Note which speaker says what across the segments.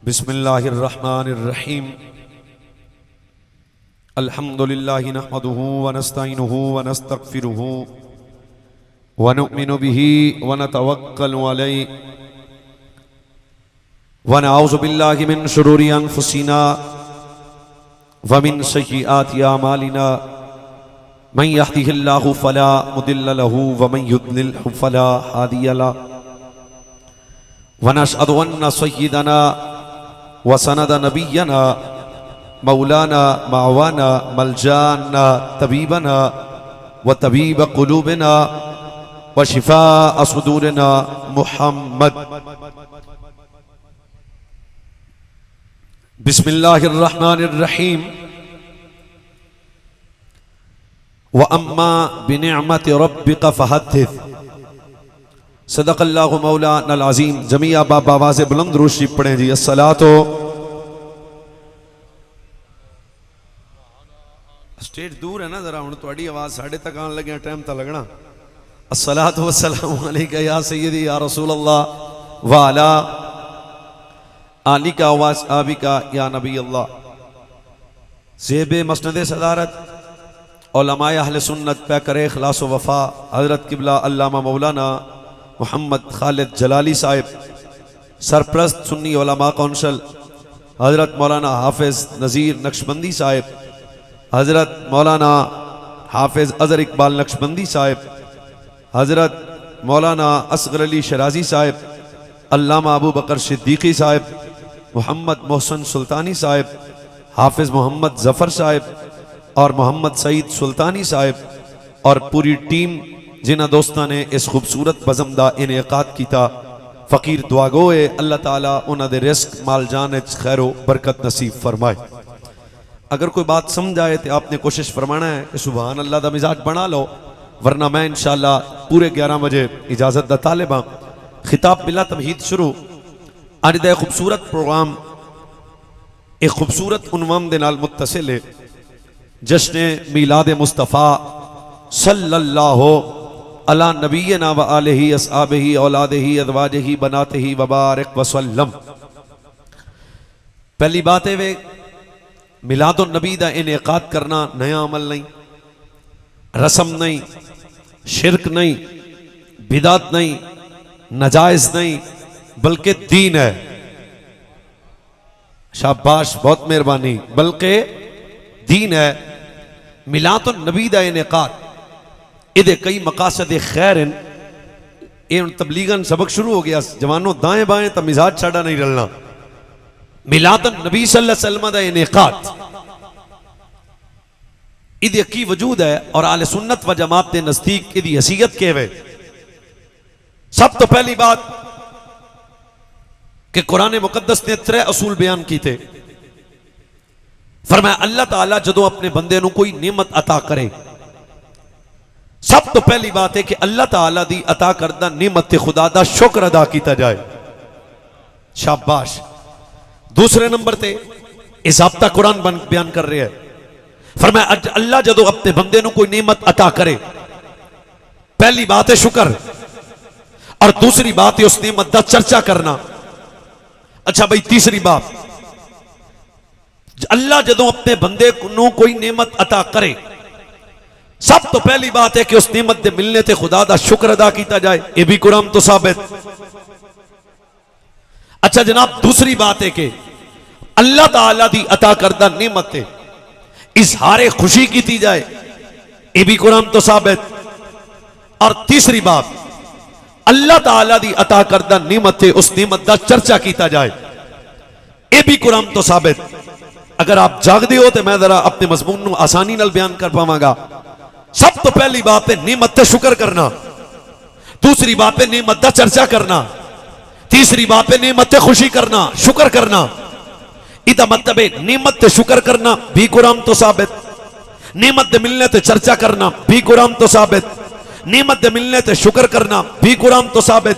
Speaker 1: बिस्मिल्लाहिर्रहमानिर्रहीम अल्हम्दुलिल्लाहि नहमदुहु व नस्तईनुहु व नस्तगफिरुहु व नुमिनु बिही व नतवक्कलु अलैहि व नऊज़ु बिल्लाहि मिन शुरूरि अनफुसिना व मिन सय्यिआति अमालिना मन यहदिहिल्लाहु फला मुदिल्ल लहु व मन युद्लिल्हु फला हादिय लहु व नशहदु अन्न सय्यिदना व सनद नबियना मौलाना मावाना मलजाना तबीबना व तबीब कुलूबना व शिफा सुदूरना मुहम्मद। बिस्मिल्लाहिर्रहमानिर्रहीम व अम्मा बिनिअमति रब्बिका फहद्दिस। सदक़ल्लाहु मौलाना अज़ीम। जमीया बाब आवाज़ बुलंद रोशी पढ़ें जी। अस्सलातो स्टेज दूर है ना जरा, हुण तुहाडी आवाज़ साढ़े तक आने लगे, टाइम तो लगना। अस्सलातु वस्सलामु अलैका या सय्यदी या रसूल अल्लाह व अला आलिका व अस्हाबिका या नबी अल्लाह। ज़ेबे मस्नद सदारत उलमाए अहले सुन्नत पैकरे इखलास व वफा हज़रत किबला अल्लामा मौलाना मोहम्मद खालिद जलाली साहिब, सरप्रस्त सुन्नी उलमा कौंसल हज़रत मौलाना हाफिज़ नज़ीर नक्शबंदी साहिब, हज़रत मौलाना हाफिज़ अज़हर इकबाल नक्शबंदी साहिब, हज़रत मौलाना असगर अली शराजी साहिब, अल्लामा अबू बकर सिद्दीकी साहिब, मोहम्मद मोहसन सुल्तानी साहिब, हाफिज़ मोहम्मद ज़फ़र साहिब और मोहम्मद सईद सुल्तानी साहिब और पूरी टीम जिन्होंने दोस्तों ने इस खूबसूरत बज़म दा इनेकाद किया। फ़कीर दुआगोए अल्लाह ताला उन्होंने रिस्क माल जान खैरो बरकत नसीब फरमाए। अगर कोई बात समझ आए तो आपने कोशिश फरमाना है कि सुभान अल्लाह दा मिजाज बना लो, वरना मैं इंशाअल्लाह पूरे 11 बजे इजाजत दा तालिबा। खिताब बिला तमहीद शुरू। अज दा खूबसूरत प्रोग्राम एक खूबसूरत उन्वान दे नाल मुत्तसिल है। जश्न मीलाद मुस्तफ़ा सल्लल्लाहु अला नबीना व आलिही अस्हाबिही औलादिही अज़वाजिही बनातिही व बारिक वसल्लम। पहली बात है वे मिलादुन नबी दा इनेकाद करना नया अमल नहीं, रस्म नहीं, शिरक नहीं, बिदात नहीं, नजायज नहीं, बल्कि दीन है। शाबाश, बहुत मेहरबानी। बल्कि दीन है। मिलादुन नबी दा इनेकाद इदे कई मकासद खैर हैं। ये तबलीगन सबक शुरू हो गया। जवानों दाएं बाएं तो मिजाज छाड़ा नहीं रलना। मिलादुन नबी सल्लल्लाहु अलैहि वसल्लम दा इनेकाद इदी की वजूद है और आले सुन्नत व जमात के नजदीक इदी हसीयत के वे। सब तो पहली बात कि कुरान मुकद्दस ने 3 असूल बयान की थे। फरमाया अल्लाह ताला जदों अपने बंदे नूं कोई नेमत अता करे, सब तो पहली बात है कि अल्लाह ताला दी अता करदा नेमत खुदा दा शुक्र अदा किया जाए। शाबाश। दूसरे नंबर ते इजाबता कुरान बयान कर रहे हैं। फरमाया अल्लाह जदों अपने बंदे नूं कोई नेमत अता करे, पहली बात है शुक्र और दूसरी बात है उस नेमत दा चर्चा करना। अच्छा भाई, तीसरी बात, अल्लाह जदों अपने बंदे नूं कोई नेमत अता करे, सब तो पहली बात है कि उस नेमत दे मिलने ते खुदा दा शुक्र अदा किया जाए। यह भी कुरान तो साबित। अच्छा जनाब, दूसरी बात है कि अल्लाह ताला दी अता करदा नेमत है इजहारे खुशी की जाए। यह भी कुरान तो साबित। और तीसरी बात, अल्लाह ताला दी अता करदा नेमत है उस नेमत दा चर्चा किया जाए। यह भी कुरान तो साबित। अगर आप जागदे हो तो मैं जरा अपने मजमून नूं आसानी नाल बयान कर पावांगा। सब तो पहली बात है नेमत ते शुक्र करना, दूसरी बात है नेमत दा चर्चा करना, तीसरी बात है नेमत ते खुशी करना, शुक्र करना। इदा मतलब है नेमत ते शुक्र करना भी कुरान तो साबित, नेमत दे मिलने ते चर्चा करना भी कुरान तो साबित, नेमत दे मिलने ते शुक्र करना भी कुरान तो साबित।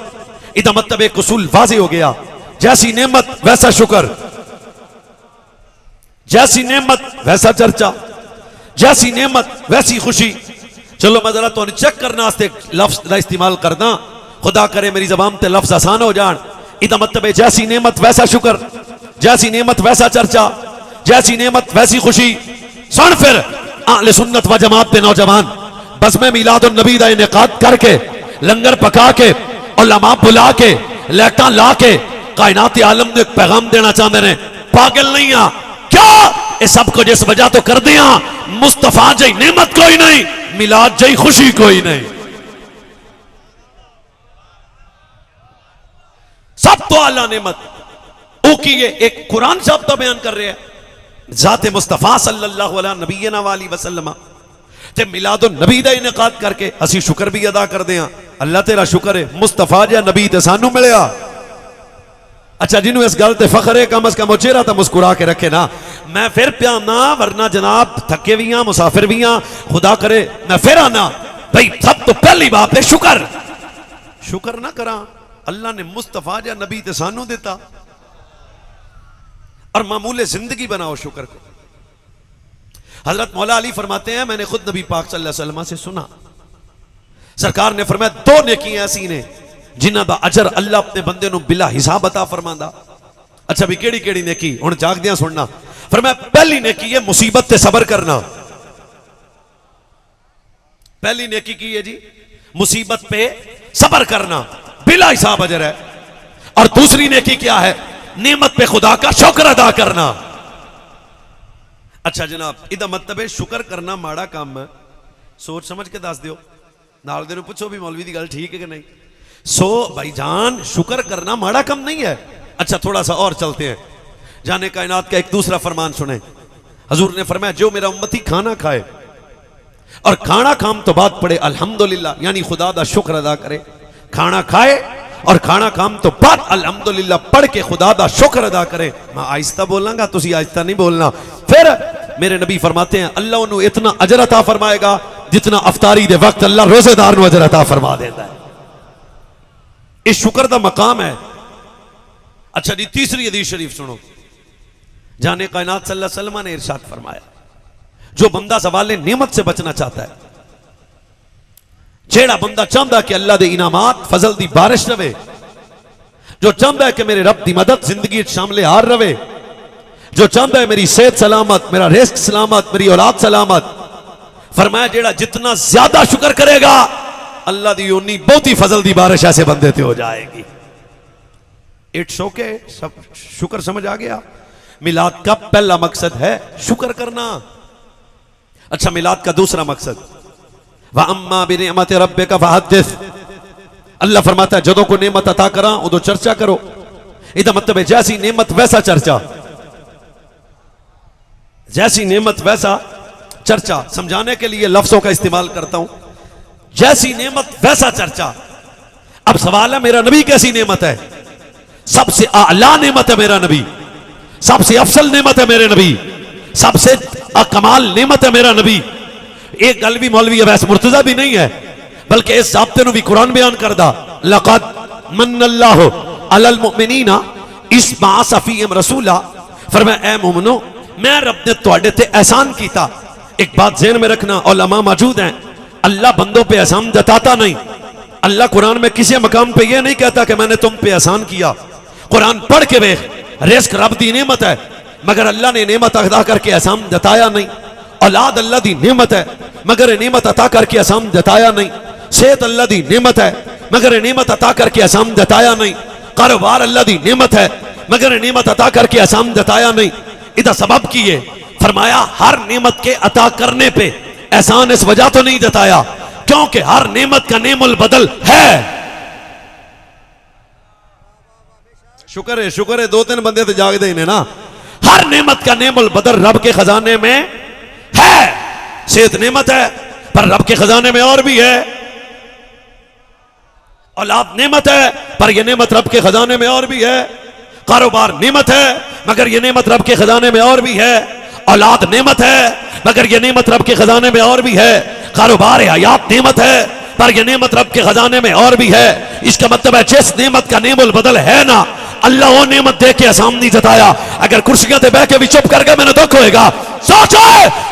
Speaker 1: इदा मतलब एक उसूल वाज़ेह हो गया। जैसी नेमत वैसा शुक्र, जैसी नेमत वैसा चर्चा, जैसी नेमत वैसी खुशी। चलो मैं जरा तो चेक करने लफ्ज का इस्तेमाल करना, खुदा करे मेरी जबान ते लफ्ज आसान हो जान। इदा मतलब है जैसी नेमत वैसा शुक्र, जैसी नेमत वैसा चर्चा, जैसी नेमत वैसी खुशी। सुन फिर अहले सुन्नत व जमात के नौजवान बज़्म मिलाद नबी का इनेकाद करके, लंगर पका के, उलमा बुला के, लाइटां ला के कायनात आलम ने एक पैगाम देना चाहते हैं। पागल नहीं आ क्या? ये सब कुछ इस वजह तो कर दिया मुस्तफा जई नेमत कोई नहीं, मिलाद जई खुशी कोई नहीं। सब तो आला नेमत ओ की ये एक कुरान साहब तो बयान कर रहे हैं जाते मुस्तफा सल्लल्लाहु अलैहि वसल्लम ते मिलादो नबी दा इनेकाद करके असी शुक्र भी अदा कर दे। अल्लाह तेरा शुक्र है मुस्तफा जा नबी ते सानू मिलया। अच्छा जिन्हों इस गल ते फखर है कम अज कम चेहरा तो मुस्कुरा के रखे ना। मैं फिर प्या ना, वरना जनाब थके भी हाँ, मुसाफिर भी हाँ, खुदा करे मैं फिर आना। भाई सब तो पहली बात है शुक्र। शुक्र ना करा, अल्लाह ने मुस्तफा जा नबी ते सानू दिता और मामूले जिंदगी बनाओ शुक्र को। हजरत मौला अली फरमाते हैं मैंने खुद नबी पाक सल्लल्लाहु अलैहि वसल्लम से सुना, सरकार ने फरमाया दो नेकियां ऐसी ने जिन्हां दा अजर अल्लाह अपने बंदे नूं बिला हिसाब अता फरमांदा। अच्छा भी केड़ी केड़ी नेकी हुण जागदियां सुनना। फरमाया पहली नेकी है मुसीबत ते सबर करना। पहली नेकी की है जी मुसीबत पे सबर करना, बिला हिसाब अजर है। और दूसरी नेकी क्या है? नेमत पे खुदा का शुक्र अदा करना। अच्छा जनाब इदा मतलब है शुक्र करना माड़ा काम है, सोच समझ के दस दियो। नाल दे नूं पुछो भी मौलवी दी गल ठीक है कि नहीं। सो भाईजान शुक्र करना माड़ा काम नहीं है। अच्छा थोड़ा सा और चलते हैं, जाने कायनात का एक दूसरा फरमान सुने। हजूर ने फरमाया जो मेरा उम्मती खाना खाए और खाना खाम तो बाद पड़े अल्हम्दुलिल्लाह, यानी खुदा दा शुक्र अदा करे। खाना खाए और खाना खाम तो बाद अल्हम्दुलिल्लाह पढ़ के खुदा दा शुक्र अदा करे। मैं आहिस्ता बोलांगा, तुसी आहिस्ता नहीं बोलना। फिर मेरे नबी फरमाते हैं अल्लाह उन्हें इतना अजर अता फरमाएगा जितना अफ्तारी दे वक्त अल्लाह रोजेदार नूं अजर अता फरमा देता है। इस शुक्र दा मकाम है। अच्छा जी तीसरी हदीस शरीफ सुनो। जाने कायनात सल्लल्लाहु अलैहि वसल्लम ने इरशाद फरमाया जो बंदा सवाले नेमत से बचना चाहता है, जेड़ा बंदा चाहता है कि अल्लाह दे इनामात फजल दी बारिश रवे, जो चाहता है कि मेरे रब दी मदद जिंदगी शामिल हार रवे, जो चाहता है मेरी सेहत सलामत, मेरा रिस्क सलामत, मेरी औलाद सलामत, फरमाया जेड़ा जितना ज्यादा शुक्र करेगा अल्लाह दी उन्नी बहुत ही फजल दी बारिश ऐसे बंदे ते हो जाएगी। इट्स ओके, सब शुक्र समझ आ गया। मिलाद का पहला मकसद है शुक्र करना। अच्छा मिलाद का दूसरा मकसद व अम्मा बिनिअमत रब्बिका फहद्दिस, अल्लाह फरमाता है जदों को नेमत अता करा उदो चर्चा करो। इदा मतलब है जैसी नेमत वैसा चर्चा, जैसी नेमत वैसा चर्चा। समझाने के लिए लफ्जों का इस्तेमाल करता हूं, जैसी नेमत वैसा चर्चा। अब सवाल है मेरा नबी कैसी नेमत है? सबसे आला नेमत है मेरा नबी, सबसे अफसल नेमत है मेरे नबी, सबसे कमाल नेमत है मेरा नबी। एक गल भी मौलवी अवैस मुर्तजा भी नहीं है, बल्कि इस ज़ाब्ते भी कुरान बयान करदा लक़द मन्नल्लाहु अलल मुमिनीना इस बअस फीहिम रसूला। फरमाया ऐ मोमिनो मैं रब ने तुहाडे ते एहसान कीता। एक बात ज़हन में रखना, उलमा मौजूद हैं, अल्लाह बंदों पे एहसान जताता नहीं। अल्लाह कुरान में किसी मकाम पे यह नहीं कहता कि मैंने तुम पे एहसान किया। कुरान पढ़ के देख, रिस्क रब दी नेमत है मगर अल्लाह ने नेमत अदा करके एहसान जताया नहीं। औलाद अल्लाह दी नेमत है मगर नेमत अता करके एहसान जताया नहीं। सेहत अल्लाह दी नेमत है मगर नेमत अता करके एहसान जताया नहीं। कारोबार अल्लाह दी नेमत है मगर नेमत अता करके एहसान जताया नहीं। इदा सबब की है, फरमाया हर नेमत के अता करने पे एहसान इस वजह तो नहीं जताया क्योंकि हर नेमत का नेमुल बदल है। शुक्र है दो तीन बंदे तो जागदे ही ने ना। हर नेमत का नेमुल बदल रब के खजाने में है। सेहत नेमत है पर रब के खजाने में और भी है। औलाद नेमत है पर यह नेमत रब के खजाने में और भी है। कारोबार नेमत है मगर यह नेमत रब के खजाने में और भी है। औलाद नेमत है मगर यह नेमत रब के खजाने में और भी है। कारोबार हयात नेमत है पर यह नेमत रब के खजाने में और भी है। इसका मतलब है जिस नेमत का नेमुल बदल है ना, अल्लाह वो नेमत दे के एहसान नहीं जताया, अगर कुर्सियां ते बह के भी चुप करके मैंने दुख होएगा सोचो।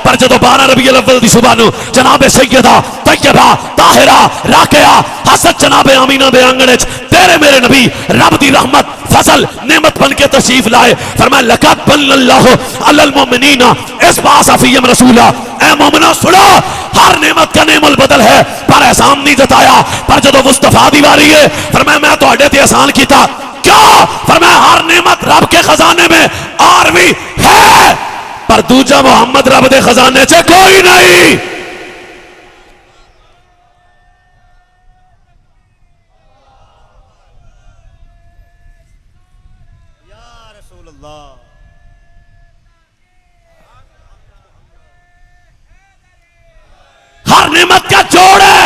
Speaker 1: पर जो 12 रबीउल अव्वल दी सुबह नूं जनाबे सैयदा तैयबा ताहिरा राकिया हज़रत जनाबे आमीना दे आंगणे च तेरे मेरे नबी रब दी रहमत फजल नेमत बन के तशरीफ लाए। फरमाया लक़द बल्लल्लाहु अलल मुमिनीना इस बासा फीहिम रसूला। ए मोमिनो सुनो, हर नेमत का नेमुल बदल है पर एहसान नहीं जताया। पर जो मुस्तफा दी वारी है फरमाया मैं तुहाडे ते एहसान कीता क्यों? फरमाया हर नेमत रब के खजाने में और भी है पर दूजा मोहम्मद रब दे खजाने च कोई नहीं। हर नेमत का जोड़ है।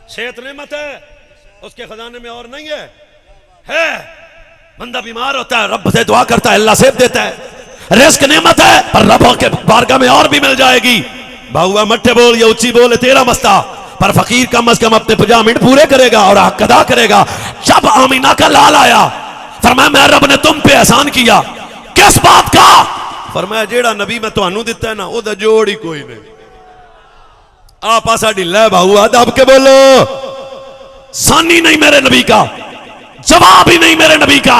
Speaker 1: सेहत नेमत है, उसके खजाने में और नहीं है। बंदा बीमार होता है, रब से दुआ करता है, अल्लाह सेहत देता है। रिस्क नेमत है पर रब के बारगाह में और भी मिल जाएगी। बाहुआ मट्ठे बोल या ऊंची बोल तेरा मस्ता, पर फकीर कम अज कम अपने 50 मिनट पूरे करेगा और हक अदा करेगा। जब आमीना का लाल आया फरमाया मैं रब ने तुम पे एहसान किया। किस बात का? फरमाया जेड़ा नबी मैं तुहानू दिता है ना ओदा जोड़ ही कोई नहीं। आप आसा ढिला है बाहुआ, दब के बोलो। सानी नहीं मेरे नबी का, जवाब ही नहीं मेरे नबी का।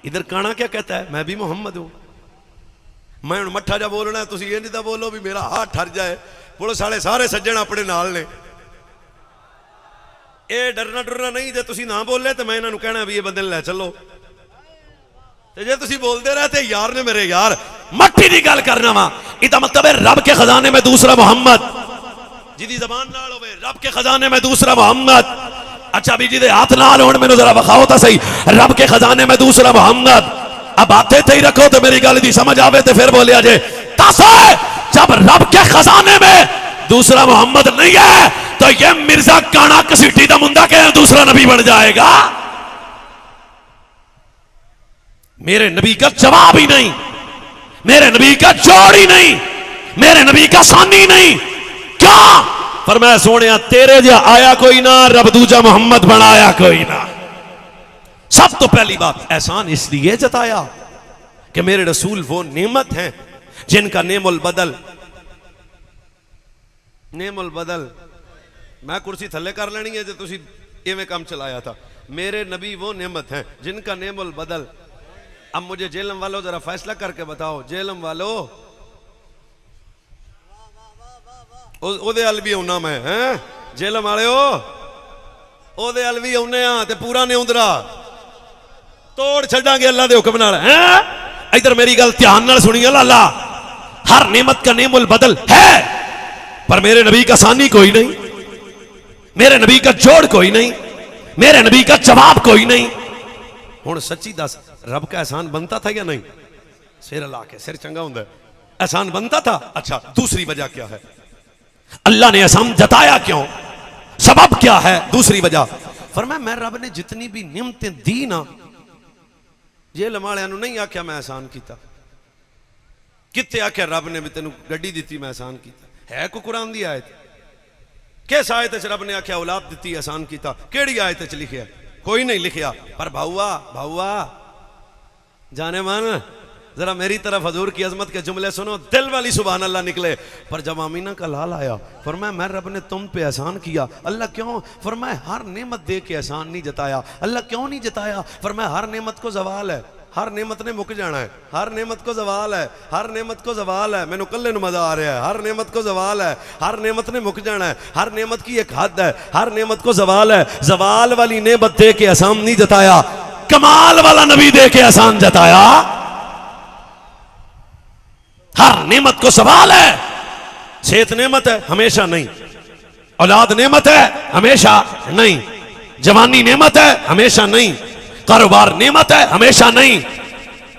Speaker 1: इधर काना क्या कहता है? मैं भी मोहम्मद हूं। मैं हुण मट्ठा जा बोलना है, तुसीं ये नहीं दा बोलो भी मेरा हाथ ठर जाए। पुलिस वाले सारे सज्जन अपने नाल ने, ये डरना डरना नहीं। जे तुसीं ना बोले तो मैं इन्हां नूं कहना भी ये बंदे लै चलो, ते जे तुसीं बोलते रहे ते यार ने मेरे यार मट्ठी दी गल करना वा। इहदा मतलब है रब के खजाने में दूसरा मोहम्मद, जिहदी जबान नाल होवे रब के खजाने में दूसरा मोहम्मद। अच्छा भी जिहदे हाथ नाल होण मैनूं जरा विखाओ तो सही, रब के खजाने में दूसरा मोहम्मद। अब हाथे ते ही रखो तो मेरी गल दी समझ आवे तो फिर बोलिया जे तासे। जब रब के खजाने में दूसरा मोहम्मद नहीं है तो ये मिर्जा काना कसीटी दा मुंडा के दूसरा नबी बन जाएगा। मेरे नबी का जवाब ही नहीं, मेरे नबी का जोड़ ही नहीं, मेरे नबी का सानी नहीं। क्या? फरमाया सोनिया तेरे जो आया कोई ना, रब दूजा मोहम्मद बनाया कोई ना। सब तो पहली बात एहसान इसलिए जताया कि मेरे रसूल वो नेमत हैं जिनका नेमुल बदल। नेमुल बदल मैं कुर्सी थले कर लेनी है जो तुसी इवें काम चलाया था। मेरे नबी वो नेमत हैं जिनका नेमुल बदल। अब मुझे जेलम वालों जरा फैसला करके बताओ, जेलम वालों ओदे अल भी आना मैं हैं? जेलम वाले ओदे अल भी आने ते पूरा नहीं उंदरा तोड़ छड़ांगे अल्लाह दे हुक्म नाल हैं। इधर मेरी गल ध्यान नाल सुनिए लाला, हर नेमत का नेमुल बदल है पर मेरे नबी का सानी कोई नहीं, मेरे नबी का जोड़ कोई नहीं, मेरे नबी का जवाब कोई नहीं। हुण सच्ची दस रब का एहसान बनता था या नहीं? सिर ला के, सिर चंगा हुंदा है, एहसान बनता था। अच्छा दूसरी वजह क्या है? अल्लाह ने एहसान जताया क्यों? सबब क्या है? दूसरी वजह फरमाया मैं रब ने जितनी भी नियमतें दी ना, जेलम वालियां नूं नहीं आख्या मैं एहसान कीता। कित्ते आख्या रब ने भी तेनू गड्डी दी मैं एहसान कीता? है कोई कुरान दी आयत? किस आयत च रब ने आख्या औलाद दी एहसान कीता? केड़ी आयत च लिखिया? कोई नहीं लिखिया। पर भाऊआ भाऊआ जाने मन जरा मेरी तरफ हजूर की अजमत के जुमले सुनो, दिल वाली सुभान अल्लाह निकले। पर जब आमीना का लाल आया फरमाया मैं रब ने तुम पे एहसान किया। अल्लाह क्यों? फरमाया हर नेमत दे के एहसान नहीं जताया। अल्लाह क्यों नहीं जताया? फरमाया हर नेमत को जवाल है, हर नेमत ने मुक जाना है, हर नेमत को जवाल है, हर नेमत को जवाल है। मैनू कल्ले नू मजा आ रहा है। हर नेमत को जवाल है, हर नेमत ने मुक जाना है, हर नेमत की एक हद है, हर नेमत को जवाल है। जवाल वाली नेमत दे के एहसान नहीं जताया, कमाल वाला नबी दे के एहसान जताया। हर नेमत को सवाल है। सेहत नेमत है हमेशा नहीं, औलाद नेमत है हमेशा नहीं, जवानी नेमत है हमेशा नहीं, कारोबार नेमत है हमेशा नहीं।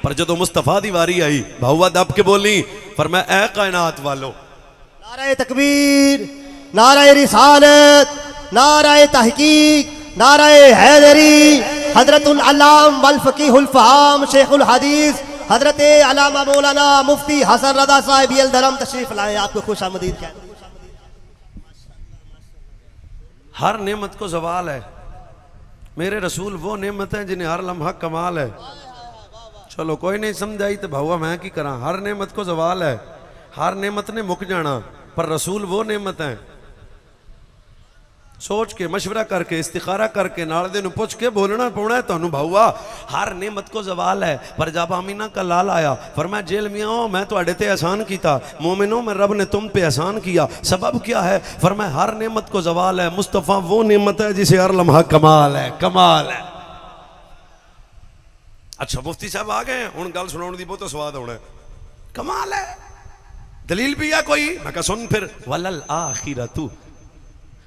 Speaker 1: पर जो मुस्तफा दी वारी आई भाऊआ दब के बोली फरमाया ऐ कायनात वालो,
Speaker 2: नाराए तकबीर, नाराए रिसालत, नाराए तहकीक, नाराए हैदरी। हजरतुल अल्लाम वल फकीहुल फहाम शेखुल हदीस हजरत अल्लामा मौलाना मुफ्ती हसन रजा साहिब अल धरम तशरीफ लाए, आपको खुश आमदीद कहते हैं।
Speaker 1: हर नेमत को जवाल है, मेरे रसूल वो नेमत है जिन्हें हर लम्हा कमाल है। चलो कोई नहीं समझाई तो भावा मैं की करा, हर नेमत को जवाल है, हर नेमत ने मुक जाना, पर रसूल वो नेमत है। सोच के मशवरा करके इस्तिखारा करके नाल दे पुछ के बोलना पौना है तुहानू भाऊआ। हर नेमत को जवाल है, पर जब आमीना का लाल आया फरमाया जेल में आओ मैं तुहाडे ते एहसान कीता, मोमिनो में रब ने तुम पे एहसान किया, सबब क्या है? फरमाया हर नेमत को जवाल है, मुस्तफ़ा वो नेमत है जिसे हर लम्हा कमाल है, कमाल है। अच्छा मुफ्ती साहब आ गए, हुण गल सुनाउण दी बहुत स्वाद होना है, कमाल है, दलील भी है कोई? मैं कहा सुन फिर, वलल आखिरतु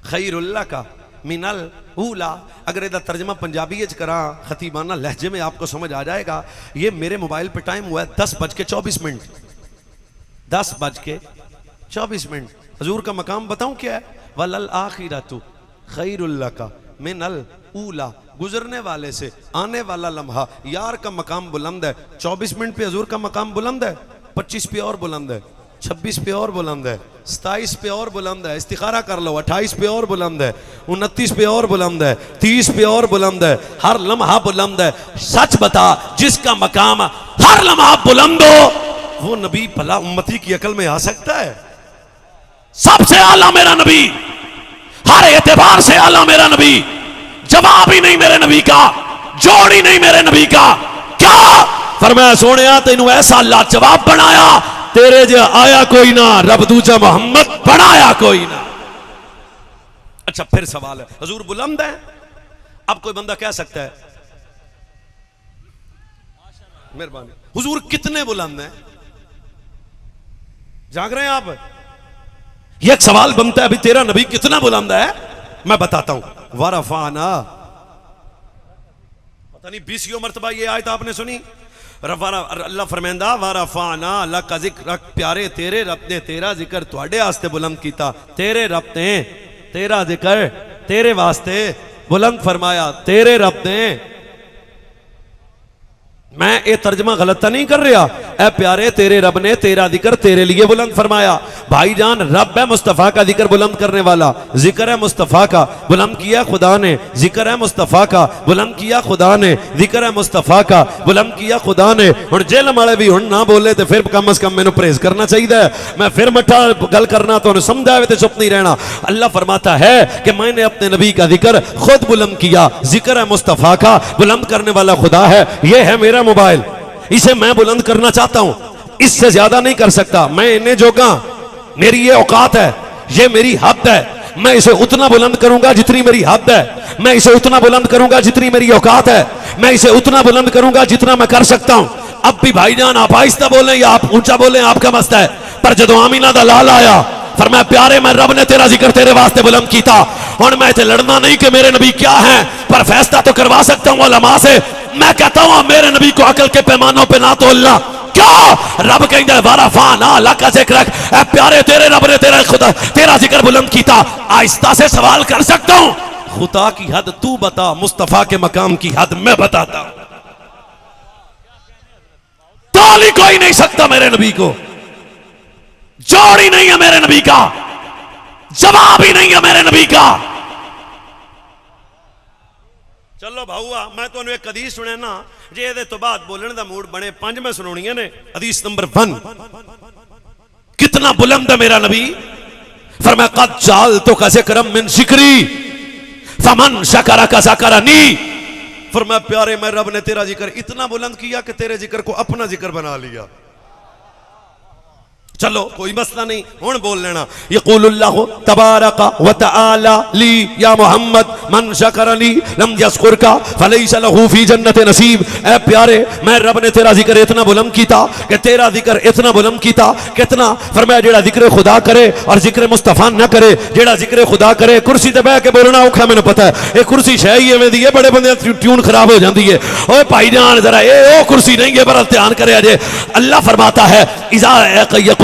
Speaker 1: खैरुल्ला का मिनल ऊला। अगर इधर तर्जमा पंजाबी करा खतीबाना लहजे में आपको समझ आ जाएगा। ये मेरे मोबाइल पे टाइम हुआ है 10:24, 10:24। हजूर का मकाम बताऊं क्या है? वलल आखिरतु खैरुल्ला का मिनल ऊला। गुजरने वाले से आने वाला लम्हा, यार का मकाम बुलंद है। 24 मिनट पे हजूर का मकाम बुलंद है, 25 पे और बुलंद है, 26 पे और बुलंद है, 27 पे और बुलंद है, इस्तिखारा कर लो, 28 पे और बुलंद है, 29 पे और बुलंद है, 30 पे और बुलंद है, हर लम्हा बुलंद है। सच बता, जिसका मकाम हर लम्हा बुलंद हो वो नबी भला उम्मती की अकल में आ सकता है? सबसे आला मेरा नबी, हर एतबार से आला मेरा नबी, जवाब ही नहीं मेरे नबी का, जोड़ ही नहीं मेरे नबी का। क्या फरमाया? सोनिया तेनू ऐसा लाजवाब बनाया, तेरे जो आया कोई ना, रब दूजा मोहम्मद बनाया कोई ना। अच्छा फिर सवाल है, हजूर बुलंद है? अब कोई बंदा कह सकता है, मेहरबानी, हुजूर कितने बुलंद हैं? जाग रहे हैं आप? यह एक सवाल बनता है, अभी तेरा नबी कितना बुलंद है? मैं बताता हूं, वरफाना, पता नहीं 20 मरतबा ये आयत आपने सुनी। अल्लाह फरमांदा वरफाना लका जिक्र, प्यारे तेरे रब ने तेरा जिक्र तुहाडे वास्ते बुलंद कीता, तेरे रब ने तेरा जिक्र तेरे वास्ते बुलंद फरमाया, तेरे रब ने। मैं ये तर्जमा गलत तो नहीं कर रहा, ऐ प्यारे तेरे रब ने तेरा जिक्र तेरे लिए बुलंद फरमाया। भाईजान रब है मुस्तफ़ा का जिक्र बुलंद करने वाला, जिक्र है मुस्तफ़ा का बुलंद किया खुदा ने, जिक्र है मुस्तफ़ा का बुलंद किया खुदा ने, जिक्र है मुस्तफ़ा का बुलंद किया खुदा ने। हुण जेल वाले भी हुण ना बोले तो फिर कम अज कम मैनू परहेज करना चाहिए। मैं फिर मठा गल करना तो समझा तो चुप नहीं रहना। अल्लाह फरमाता है कि मैंने अपने नबी का जिक्र खुद बुलंद किया, जिक्र है मुस्तफ़ा का बुलंद करने वाला खुदा है। यह है मेरा मोबाइल, इसे मैं बुलंद करना चाहता हूं, इससे ज्यादा नहीं कर सकता। मैं इन्हें जोगा, मेरी ये औकात है, ये मेरी हद है। मैं इसे उतना बुलंद करूंगा जितनी मेरी हद है, मैं इसे उतना बुलंद करूंगा जितनी मेरी औकात है, मैं इसे उतना बुलंद करूंगा जितना मैं कर सकता हूं। अब भी भाईजान आप आहिस्ता बोलें या आप ऊंचा बोलें, आपका मस्त है। पर जदों आमीना दा लाल आया, फरमाया प्यारे मैं रब ने तेरा जिक्र तेरे वास्ते बुलंद कीता। हुण मैं इत्थे लड़ना नहीं कि मेरे नबी क्या हैं, पर फैसला तो करवा सकता हूं उलमा से। मैं कहता हूं मेरे नबी को अकल के पैमानों पे ना तोलना। क्या रब कहंदा वरफाना लका जिक्रक, ऐ प्यारे तेरे रब ने तेरा खुदा तेरा जिक्र बुलंद कीता। आहिस्ता से सवाल कर सकता हूं, खुदा की हद तू बता, मुस्तफा के मकाम की हद मैं बताता हूं। तोल ही कोई नहीं सकता मेरे नबी को, जोड़ ही नहीं है मेरे नबी का, जवाब ही नहीं है मेरे नबी का। चलो भाऊआ मैं तो एक हदीस सुने ना, जे ये तो बाद बोलने का मूड बने, 5 में सुनानियां ने। हदीस नंबर 1, कितना बुलंद है मेरा नबी। फरमाया कद जाल तो का जिक्रम मिन जिक्री फमन शकरा का शकरनी। फरमाया प्यारे मैं रब ने तेरा जिक्र इतना बुलंद किया कि तेरे जिक्र को अपना जिक्र बना लिया। चलो कोई मसला नहीं, हुण बोल लेना। यक़ूलुल्लाहु तबारका व तआला ली या मोहम्मद मन शकरनी लम यज़कुरका फलैसा लहू फी जन्नत नसीब। ऐ प्यारे मैं रब ने तेरा जिक्र इतना बुलंद कीता कि तेरा जिक्र इतना बुलंद कीता। कितना? फरमाया जेड़ा जिक्र खुदा करे और जिक्र मुस्तफा न करे, जेड़ा जिक्र खुदा करे। कुर्सी ते बैठ के बोलना औखा, मैनूं पता है, ये कुर्सी शह ही एवें दी है, बड़े बंदे ट्यून खराब हो जाती है। ओए भाईजान जरा ये कुर्सी नहीं है, पर ध्यान करे जे। अल्लाह फरमाता है इज़ा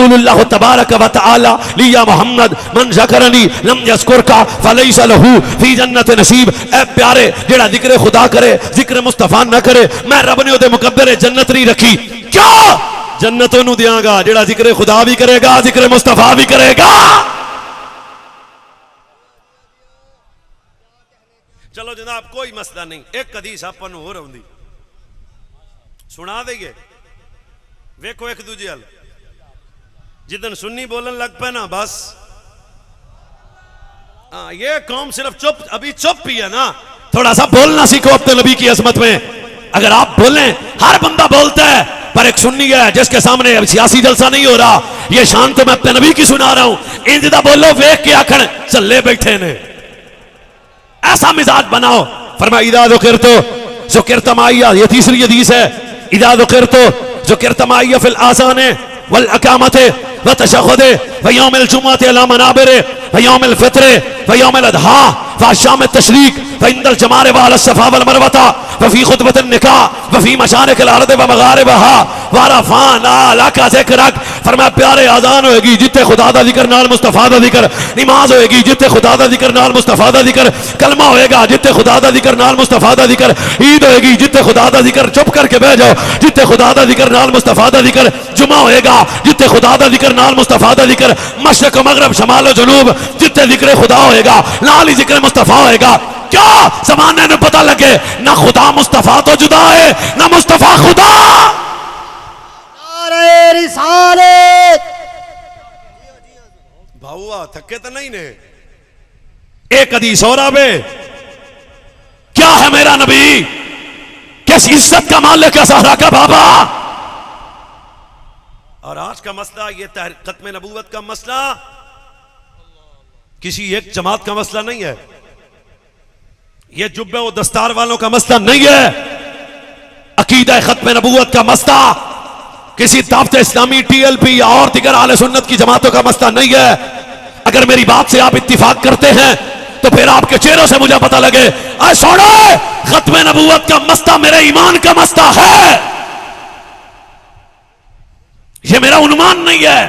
Speaker 1: यक़ूलुल्लाहु तबारक व तआला लिया मोहम्मद मन ज़करनी लम यज़कुरका फलैसा लहू फी जन्नत नसीब। ऐ प्यारे जेड़ा जिक्र खुदा करे जिक्र मुस्तफा न करे, मैं रब ने ओदे मुकद्दरे जन्नत नहीं रखी। क्या जन्नत ओनू दियांगा जेड़ा जिक्र खुदा भी करेगा, जिक्र मुस्तफा भी करेगा। चलो जनाब कोई मसला नहीं, एक हदीस आपन होर आउंदी सुना देंगे। वेखो एक दूजे हल जिदन सुन्नी बोलन लग पे ना बस ये कौम सिर्फ चुप, अभी चुप ही है ना। थोड़ा सा बोलना सीखो अपने नबी की अजमत में। अगर आप बोलें, हर बंदा बोलता है, पर एक सुन्नी है जिसके सामने अब सियासी जलसा नहीं हो रहा, ये शान तो मैं अपने नबी की सुना रहा हूं। इंजदा बोलो वेख के आखण चले बैठे ने, ऐसा मिजाज बनाओ। फरमाया इदा ज़ुकिरत माइया, ये तीसरी हदीस है। इदा ज़ुकिरत माइया फिल आज़ान वल अकामत व तशहुद व यौमिल जुम्मत अला मनाबिर व यौमिल फित्र व यौमिल अदहा व शाम तशरीक व इंदल जमारे व अल सफा वल मरवता व फी खुतबत निकाह व फी मशारिक अल अर्द व मगारिबहा व रफाना लका ज़िक्रक। फरमाया प्यारे आजान होएगी जिथे खुदा दा जिक्र नाल मुस्तफा दा जिक्र, नमाज होएगी जिथे खुदा दा जिक्र नाल मुस्तफा दा जिक्र, कलमा होएगा जिथे खुदा दा जिक्र नाल मुस्तफा दा जिक्र, ईद होएगी जिथे खुदा दा जिक्र, चुप करके बैठ जाओ, जिथे खुदा दा जिक्र नाल मुस्तफा दा जिक्र, जुमा होएगा जिथे खुदा दा जिक्र नाल मुस्तफा दा जिक्र, मशरक मगरब शमाल जनूब जिथे जिक्र खुदा होएगा नाल ही जिक्र मुस्तफा होएगा। क्या जमाने ने पता लगे ना खुदा मुस्तफा तो जुदा है ना मुस्तफा खुदा।
Speaker 2: नारे रिसालत।
Speaker 1: भाऊआ थके तो नहीं ने। एक हदीस और आवे, क्या है मेरा नबी, किस इज्जत का मालिक है, सहरा का बाबा। और आज का मसला ये खत्म नबूवत का मसला किसी एक जमात का मसला नहीं है, ये जुब्बे और दस्तार वालों का मसला नहीं है। अकीदा खत्म नबूवत का मसला किसी दावत इस्लामी, टीएलपी या और दिगर आले सुन्नत की जमातों का मसला नहीं है। अगर मेरी बात से आप इत्तिफाक करते हैं तो फिर आपके चेहरों से मुझे पता लगे छोड़ो, खत्म नबूवत का मसला मेरे ईमान का मसला है, ये मेरा उन्मान नहीं है।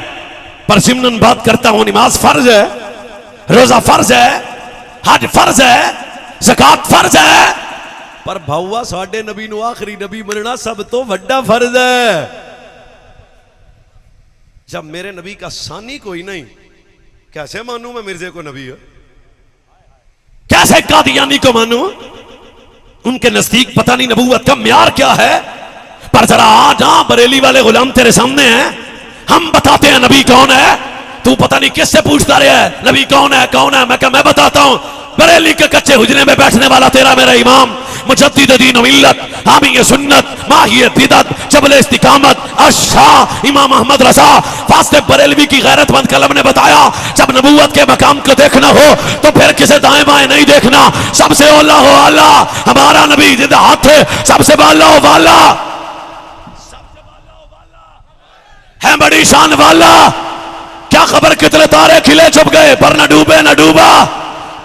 Speaker 1: पर जिम्नन बात करता हूं, नमाज फर्ज है, रोजा फर्ज है, हज फर्ज है, ज़कात फर्ज है, पर भाऊआ साडे नबी नु आखिरी नबी मनना सब तो वड्डा फर्ज है। जब मेरे नबी का सानी कोई नहीं, कैसे मानूं मैं मिर्जे को नबी है, कैसे कादियानी को मानूं। उनके नजदीक पता नहीं नबूवत का म्यार क्या है। पर जरा आ जा, बरेली वाले गुलाम तेरे सामने हैं, हम बताते हैं नबी कौन है। तू पता नहीं किससे पूछता रहा है नबी कौन है कौन है। मैं बताता हूं, बरेली के कच्चे हुजरे में बैठने वाला तेरा मेरा इमाम, मुजद्दिद दीन मिल्लत, हामी सुन्नत, माही बिदअत, जबल इस्तिकामत, अशाह इमाम अहमद रजा फास्ते बरेलवी की गैरतमंद कलम ने बताया, जब नबूवत के मकाम को देखना हो तो फिर किसे दाएं बाएं नहीं देखना, सबसे औला हो आला हमारा नबी जिंदा हाथ है, सबसे बाला हो वाला है, बड़ी शान वाला। क्या खबर कितने तारे खिले छुप गए पर न डूबे न डूबा,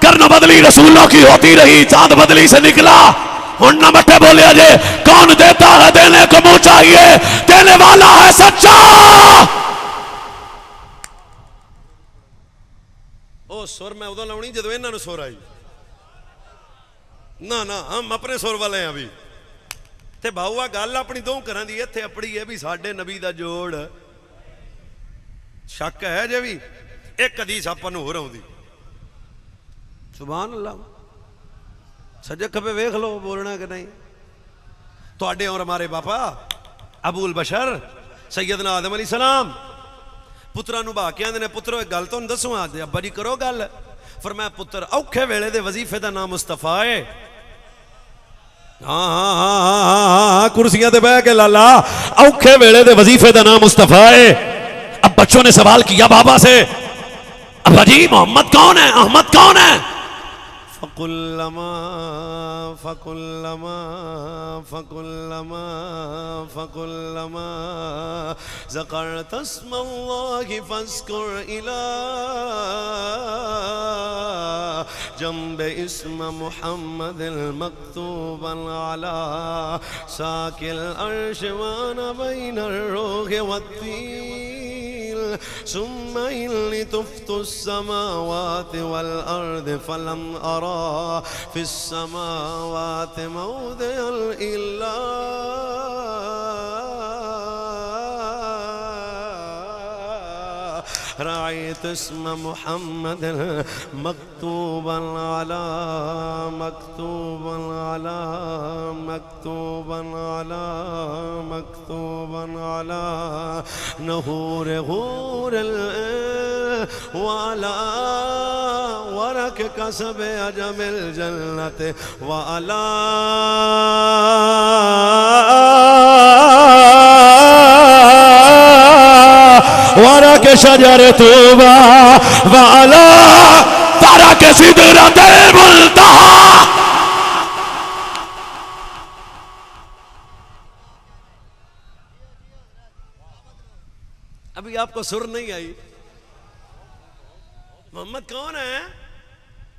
Speaker 1: करन बदली रसूलों की होती रही, चांद बदली से निकला। हुन न मठे बोले अजे कौन देता है, देने को मुंह चाहिए, देने वाला है सच्चा। ओ सुर मैं उदो लाउनी जदों इन्हां नूं सुर आई ना ना, हम अपने सुर वाले हैं अभी। ते भाऊआ गल अपनी दो घरां दी इत्थे अपनी है भी साडे नबी दा जोड़ शक है जे भी। एक हदीस आपां नूं होर आउंदी, सुभान अल्लाह, सज्जे खबे वेख लो बोलना कि नहीं। तुहाडे और हमारे बापा अबुल बशर सैयदना आदम अलैहि सलाम पुत्रा नूं भा के आंदे ने, पुत्रो एक गल तुहानूं दसूं। आदे अब्बा जी करो गल। फरमाया पुत्र औखे वेले दे वजीफे दा नाम मुस्तफा है। हाँ हाँ हाँ हाँ हाँ, कुर्सियां ते बह के लाला, औखे वेले दे वजीफे दा नाम मुस्तफा है। अब बच्चों ने सवाल किया बाबा से, अब्बा जी मोहम्मद कौन है, अहमद कौन है। फकुल्लमा फकुल्लमा फकुल्लमा फकुल्लमा ज़करत अस्मल्लाहि फ़ज़कुर इला जंबे इस्म मुहम्मदिल मक्तूबन अला साकिल अर्श व बैनर रूह वत्तील सुम्मा इन्नी तुफ्तुस समावाति वल अर्द फलम अरा फिस समावाति मौदिअल इल्ला रायत इस्म मुहम्मद मकतूबन अला मकतूबन अला मकतूबन अला मकतूबन अला नहूर गूर वाला वरक कसब अजमिल जन्नत वाला वरक शजर तूबा वाला वरक सिदरतुल मुंतहा। अभी आपको सुर नहीं आई? मोहम्मद कौन है?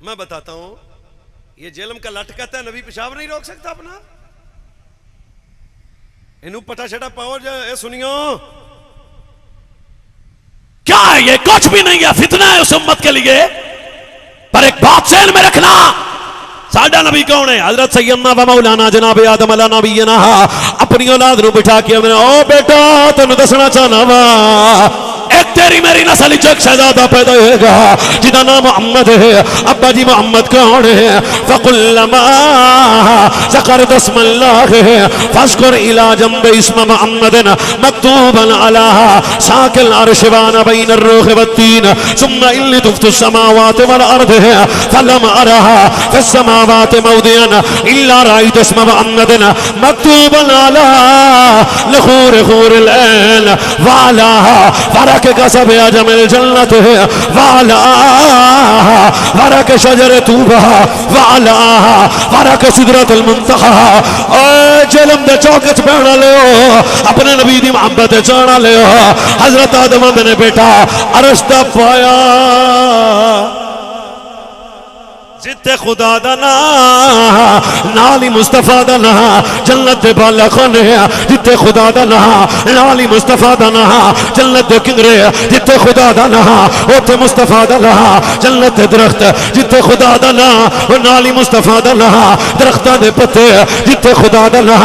Speaker 1: मैं बताता हूं। ये जेलम का लट कहता है नबी पेशाब नहीं रोक सकता अपना। इनू पटा छटा पाओ ए सुनियो, क्या है ये? कुछ भी नहीं है, फितना है उस उम्मत के लिए। पर एक बात ज़हन में रखना, साडा नबी कौन है? हजरत सैयदना व मौलाना जनाब आदम अला नबीना अपनी औलाद नु बिठा के हमने ओ बेटा तेन दसना चाहना वा, एक तेरी मेरी नस्ल च एक शहजादा पैदा होगा जिदा नाम मोहम्मद है। अब्बा जी मोहम्मद कौन है? फकुल्लमा ज़करत इस्मल्लाह फज़कुर इला जंब इस्म मुहम्मदन मक्तूबन अला साकिल अर्श वाना बैन अर्रूह वत्तीन सुम्मा इन्नी तुफ्तु समावाति वल अर्द फलम अरहा फिस समावाति मौदिअन इल्ला रायत इस्म मुहम्मदन मक्तूबन अला लखूर खूरिल ऐन वाला वरक कसब अजमिल जन्नत वाला वरक शजर तूबा वाला वरक सिदरतुल मुंतहा। ओ जलम दे चौक च बैठा ले अपने नबी दी मोहब्बत चाहना ले। हजरत आदम ने बेटा अरश दा पाया जिथे खुदा दा नाल ही मुस्तफा दा ना जन्नत दे बाला खाने जिथे खुदा दा ना नाल ही मुस्तफा दा ना जन्नत दे किंगरे जिथे खुदा दा ना उथे मुस्तफा दा ना जन्नत दे दरख्त जिथे खुदा दा ना नाल ही मुस्तफा दा ना दरख्तां दे पत्ते जिथे खुदा दा ना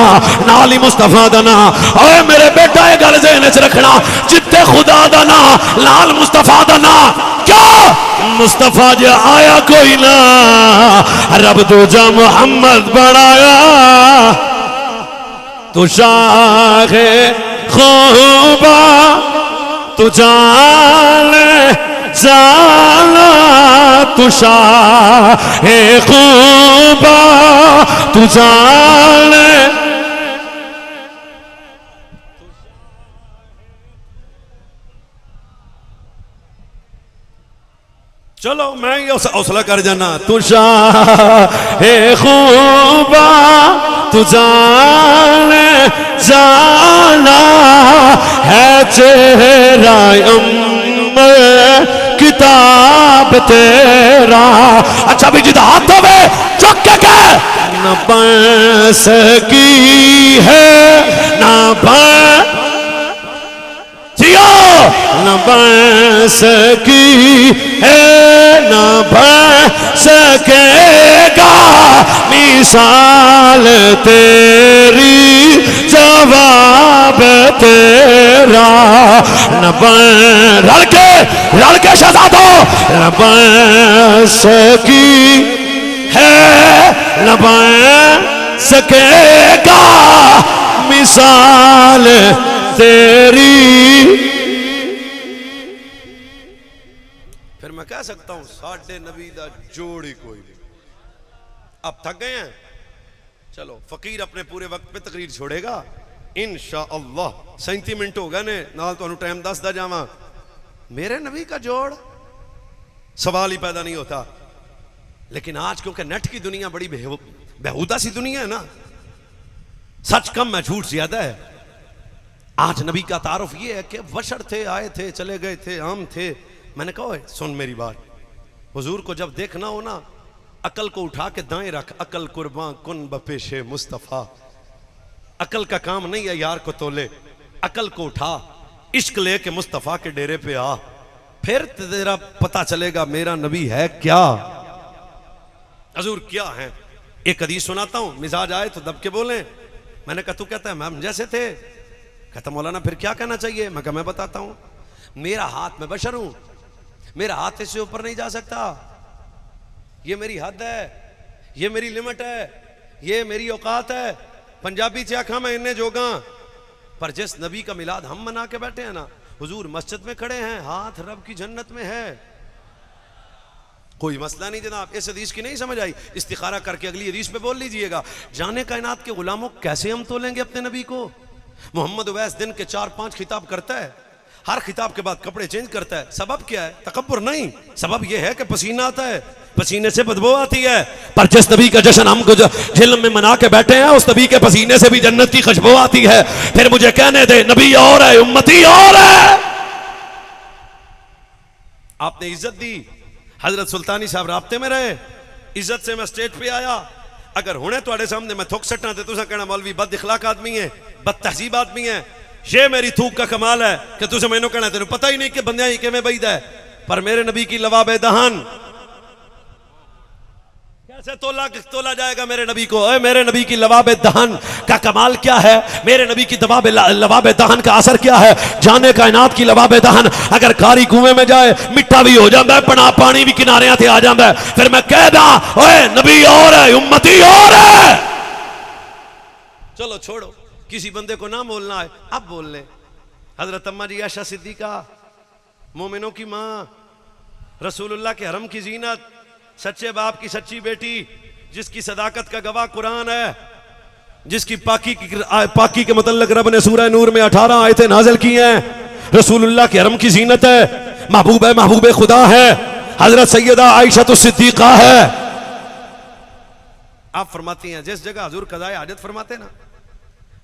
Speaker 1: नाल ही मुस्तफा दा ना। ओए मेरे बेटा ये गल ज़हन च रखना, जिथे खुदा दा ना नाल मुस्तफा दा ना। क्या मुस्तफा जो आया कोई ना, रब दूजा मोहम्मद बनाया तू शाहे खूबा तू जाने जाना तू शाहे खूबा तू जाने। चलो मैं ये हौसला कर जाना। तू शाहे खूबा तू जाने जाना है चेहरा किताब तेरा। अच्छा भी जिदा हाथ होवे चुक के कह न बन सकी है ना बन न बन सकी है न बन सकेगा मिसाल तेरी जवाब तेरा। न बन रल के शहजादो न बन सकी है न बन सकेगा मिसाल तेरी। फिर मैं कह सकता हूं साढ़े नबी दा जोड़ ही कोई नहीं। अब थक गए हैं, चलो फकीर अपने पूरे वक्त पे तकरीर छोड़ेगा इंशाअल्लाह। 37 मिनट हो गए ने, नाल तुहानू टाइम दसदा जावां। मेरे नबी का जोड़ सवाल ही पैदा नहीं होता। लेकिन आज क्योंकि नेट की दुनिया बड़ी बेहुदा सी दुनिया है ना, सच कम है झूठ ज्यादा है। आज नबी का तारुफ ये है कि बशर थे, आए थे, चले गए थे, आम थे। मैंने कहा सुन मेरी बात, हुजूर को जब देखना हो ना, अकल को उठा के दाएं रख, अकल कुर्बान कुन बपेशे मुस्तफ़ा। अकल का काम नहीं है यार को तोले, अकल को उठा, इश्क लेके मुस्तफ़ा के डेरे पे आ, फिर तेरा पता चलेगा मेरा नबी है क्या, हुजूर क्या है। एक हदीस सुनाता हूं, मिजाज आए तो दब के बोले। मैंने कहा तू कहता है हम जैसे थे। कहता मौलाना फिर क्या कहना चाहिए। मैं कहा मैं बताता हूं। मेरा हाथ, मैं बशर हूं, मेरा हाथ इससे ऊपर नहीं जा सकता। ये मेरी हद है, ये मेरी लिमिट है, ये मेरी औकात है। पंजाबी च आखा मैं इन्ने जोगा, पर जिस नबी का मिलाद हम मना के बैठे हैं ना, हुजूर मस्जिद में खड़े हैं, हाथ रब की जन्नत में है, कोई मसला नहीं जनाब। इस हदीस की नहीं समझ आई, इस्तिखारा करके अगली हदीस पे बोल लीजिएगा। जाने कायनात के गुलामों, कैसे हम तोलेंगे अपने नबी को? मोहम्मद उवैस दिन के 4-5 खिताब करता है, हर खिताब के बाद कपड़े चेंज करता है। सबब क्या है? तकब्बुर नहीं, सबब यह है कि पसीना आता है, पसीने से बदबू आती है। पर जिस नबी का जश्न हम जिल्म में मना के बैठे हैं, उस नबी के पसीने से भी जन्नत की खुशबू आती है। फिर मुझे कहने दे, नबी और है, उम्मती और है। आपने इज्जत दी, हजरत सुल्तानी साहब राब्ते में रहे, इज्जत से मैं स्टेज पे आया। अगर हुणे तुहाडे सामने मैं थुक सट्टा ते तुसा कहना मौलवी बद इखलाक आदमी है, बद तहजीब आदमी है। ये मेरी थूक का कमाल है कि तुझे मैनू कहना तेन पता ही नहीं कि बंदियां ही किवें बैठदा है। पर मेरे नबी की लवाबे दहन कैसे तोला जाएगा मेरे नबी को? ओए मेरे नबी की लवाबे दहन का कमाल क्या है? मेरे नबी की लवाबे दहन का असर क्या है? जाने कायनात की लवाबे दहन अगर कारी कुएं में जाए मिठा भी हो जाता है, पानी भी किनारे से आ जाता है। फिर मैं कह दा, ओए नबी और है, उम्मती और है। चलो छोड़ो, किसी बंदे को ना बोलना है, अब बोल ले। हजरत अम्मा जी आयशा सिद्दीका, मोमिनों की माँ, रसूलुल्लाह के हरम की जीनत, सच्चे बाप की सच्ची बेटी, जिसकी सदाकत का गवाह कुरान है, जिसकी पाकी के मतलब रब ने सूरह नूर में 18 आयतें नाज़िल की हैं। रसूलुल्लाह के हरम की जीनत है, महबूब खुदा है, हजरत सैयदा आयशा तो सिद्दीका है। आप फरमाती हैं जिस जगह हुजूर कज़ाए हाजत फरमाते ना,